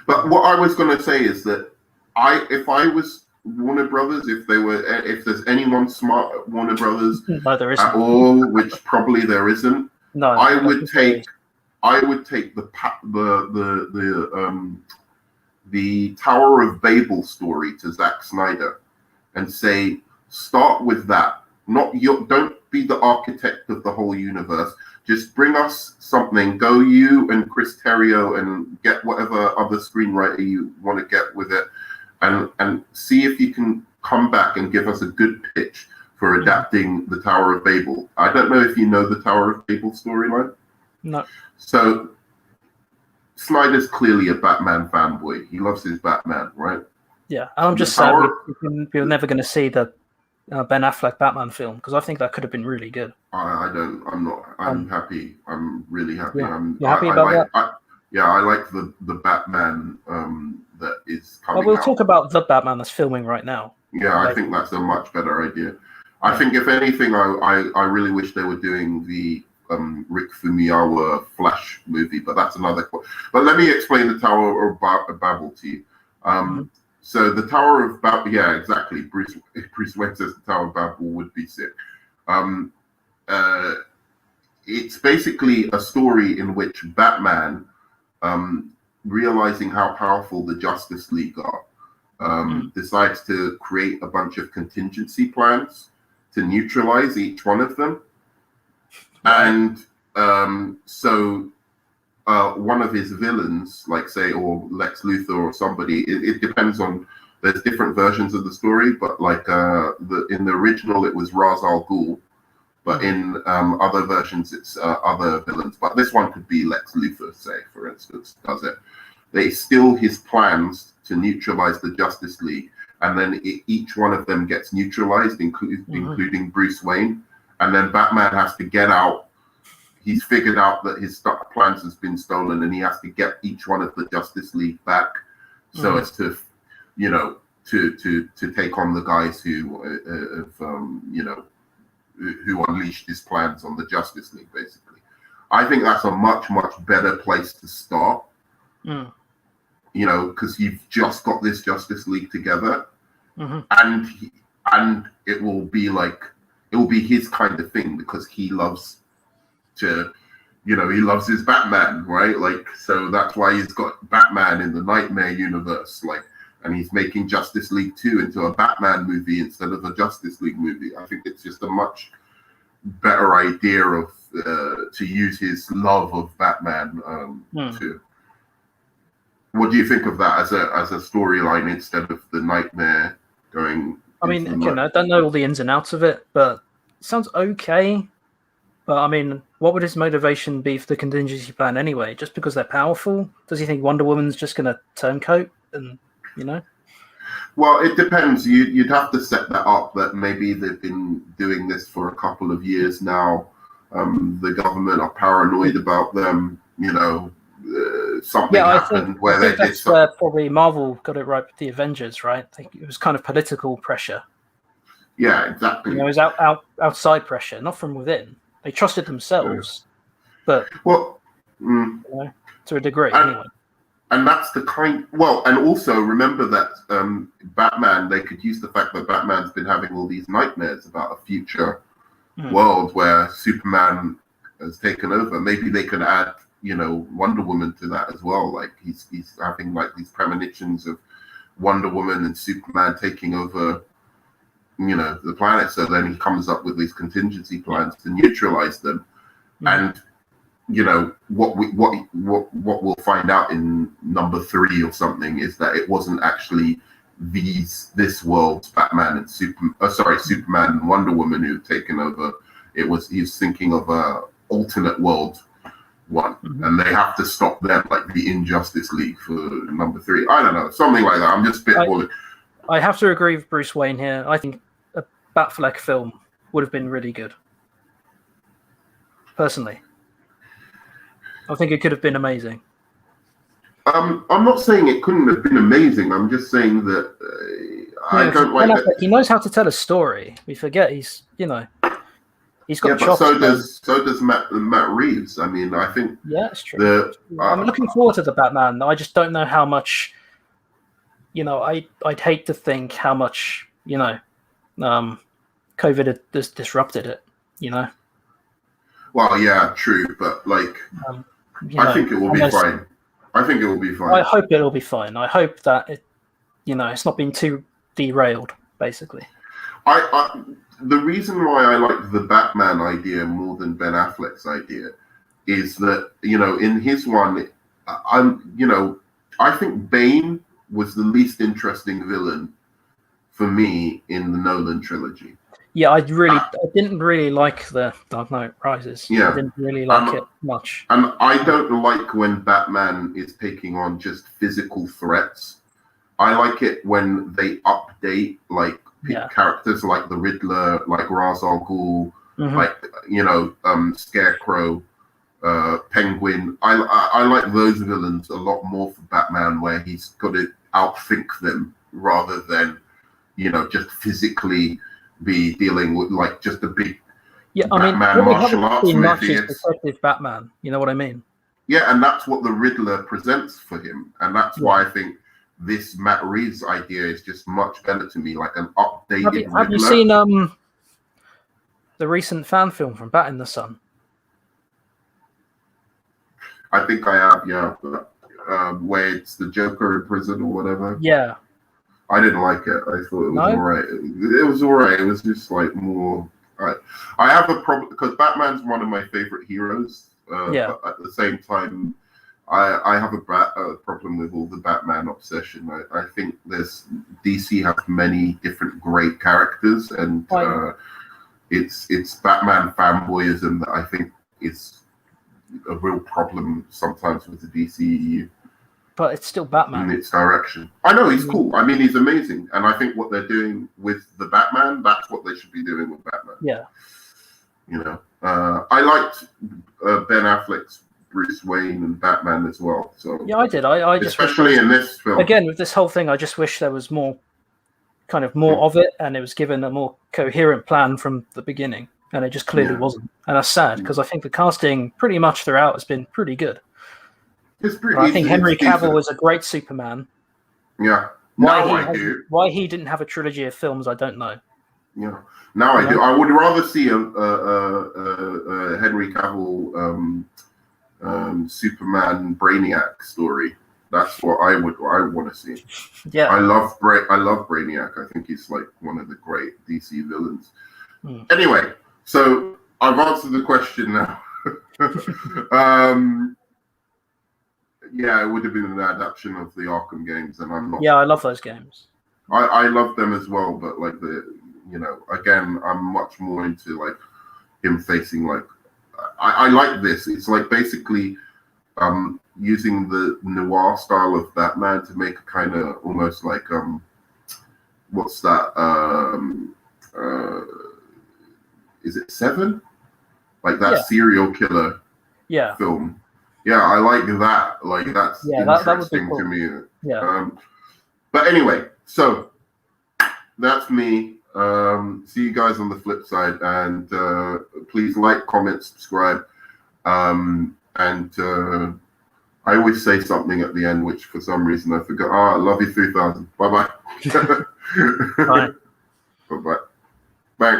S1: But what I was going to say is that if I was Warner Brothers, if there's anyone smart at Warner Brothers at all, which probably there isn't, I would take the Tower of Babel story to Zack Snyder and say, start with that. Don't be the architect of the whole universe. Just bring us something. Go you and Chris Terrio and get whatever other screenwriter you want to get with it, and see if you can come back and give us a good pitch for adapting the Tower of Babel. I don't know if you know the Tower of Babel storyline.
S2: No.
S1: So Snyder's clearly a Batman fanboy. He loves his Batman, right?
S2: Yeah, I'm just sad we're never going to see the Ben Affleck Batman film, because I think that could have been really good.
S1: I'm happy. I'm really happy.
S2: Yeah. You're happy about that?
S1: I like the Batman that is coming out.
S2: Well, we'll talk about the Batman that's filming right now.
S1: Yeah, I think that's a much better idea. I think, if anything, I really wish they were doing the Rick Fumiyawa Flash movie, but that's another. But let me explain the Tower of Babel to you. So the Tower of Babel, yeah, exactly. Bruce Wayne says the Tower of Babel would be sick. It's basically a story in which Batman, realizing how powerful the Justice League are, decides to create a bunch of contingency plans to neutralize each one of them. And so one of his villains, like say, or Lex Luthor or somebody, it depends on, there's different versions of the story, but like in the original it was Ra's al Ghul, but in other versions it's other villains. But this one could be Lex Luthor, say, for instance, does it. They steal his plans to neutralize the Justice League, and then each one of them gets neutralized, including Bruce Wayne. And then Batman has to get out he's figured out that his plans has been stolen, and he has to get each one of the Justice League back, so as to, you know, to take on the guys who who unleashed his plans on the Justice League. Basically, I think that's a much better place to start. You know, because you've just got this Justice League together, and it will be his kind of thing, because he loves to, you know, he loves his Batman, right? Like, so that's why he's got Batman in the Nightmare universe, like, and he's making Justice League 2 into a Batman movie instead of a Justice League movie. I think it's just a much better idea of to use his love of Batman to. What do you think of that as a storyline instead of the Nightmare going?
S2: I mean, again, I don't know all the ins and outs of it, but it sounds okay. But I mean, what would his motivation be for the contingency plan anyway? Just because they're powerful? Does he think Wonder Woman's just going to turncoat and, you know?
S1: Well, it depends. You'd have to set that up that maybe they've been doing this for a couple of years now. The government are paranoid about them, you know. Something happened where they did something.
S2: Where probably Marvel got it right with the Avengers, right? I think it was kind of political pressure.
S1: Yeah, exactly.
S2: You know, it was outside pressure, not from within. They trusted themselves, but you know, to a degree, anyway.
S1: And that's the kind. Well, and also remember that Batman. They could use the fact that Batman's been having all these nightmares about a future world where Superman has taken over. Maybe they can add, you know, Wonder Woman to that as well. Like he's having like these premonitions of Wonder Woman and Superman taking over, you know, the planet. So then he comes up with these contingency plans to neutralize them. And you know what we'll find out in number 3 or something is that it wasn't actually this world's Batman and Superman and Wonder Woman who've taken over. He's thinking of a alternate world one, and they have to stop them, like the Injustice League for number 3. I don't know, something like that. I'm just spitballing.
S2: I have to agree with Bruce Wayne here. I think a Batfleck film would have been really good. Personally, I think it could have been amazing.
S1: I'm not saying it couldn't have been amazing. I'm just saying that I don't like that.
S2: He knows how to tell a story. We forget he's got.
S1: But so does Matt Reeves. I mean, I think.
S2: Yeah, it's true. I'm looking forward to the Batman. I just don't know how much. You know, I'd hate to think how much, you know, COVID has disrupted it. You know.
S1: Well, yeah, true, but like, I think it will be fine. I think it will be fine.
S2: I hope it will be fine. I hope that it, you know, it's not been too derailed. Basically,
S1: the reason why I like the Batman idea more than Ben Affleck's idea is that, you know, in his one, I think Bane was the least interesting villain for me in the Nolan trilogy.
S2: Yeah, I didn't really like the Dark Knight Rises.
S1: Yeah,
S2: I didn't really like it much.
S1: And I don't like when Batman is taking on just physical threats. I like it when they update like characters like the Riddler, like Ra's al Ghul, like, you know, Scarecrow, Penguin. I like those villains a lot more for Batman, where he's got to outthink them rather than, you know, just physically be dealing with like just a big Batman martial arts movie.
S2: Detective Batman, you know what I mean?
S1: Yeah, and that's what the Riddler presents for him, and that's why I think this Matt Reeves idea is just much better to me, like an updated Riddler.
S2: Have you seen the recent fan film from Bat in the Sun?
S1: I think I have, yeah. Where it's the Joker in prison or whatever.
S2: Yeah.
S1: I didn't like it. I thought it was alright. It was alright. It was just like more. I have a problem because Batman's one of my favorite heroes. But at the same time, I have a problem with all the Batman obsession. I think DC has many different great characters, and it's Batman fanboyism that I think is a real problem sometimes with the DCEU.
S2: But it's still Batman.
S1: In its direction. I know, he's cool. I mean, he's amazing. And I think what they're doing with the Batman, that's what they should be doing with Batman.
S2: Yeah.
S1: You know, I liked Ben Affleck's Bruce Wayne and Batman as well. So
S2: yeah, I did. I just
S1: especially in this film
S2: again with this whole thing. I just wish there was more of it, and it was given a more coherent plan from the beginning, and it just clearly wasn't. And that's sad because I think the casting pretty much throughout has been pretty good. I think Henry Cavill is a great Superman.
S1: Yeah.
S2: Why he didn't have a trilogy of films, I don't know.
S1: Yeah. Now I do. I would rather see a Henry Cavill Superman Brainiac story. That's what I want to see.
S2: Yeah.
S1: I love Brainiac. I think he's like one of the great DC villains. Anyway, so I've answered the question now. Yeah, it would have been an adaptation of the Arkham games, and I'm not.
S2: Yeah, I love those games.
S1: I love them as well, but like again, I'm much more into like him facing like. I like this. It's like basically using the noir style of Batman to make a kind of almost like what's that? Is it Seven? Like that serial killer film. Yeah, I like that. Like that's interesting to me.
S2: Yeah.
S1: But anyway, so that's me. See you guys on the flip side, and please like, comment, subscribe, and I always say something at the end, which for some reason I forgot. I love you 3000. Bye bye.
S2: Bye.
S1: Bye bye.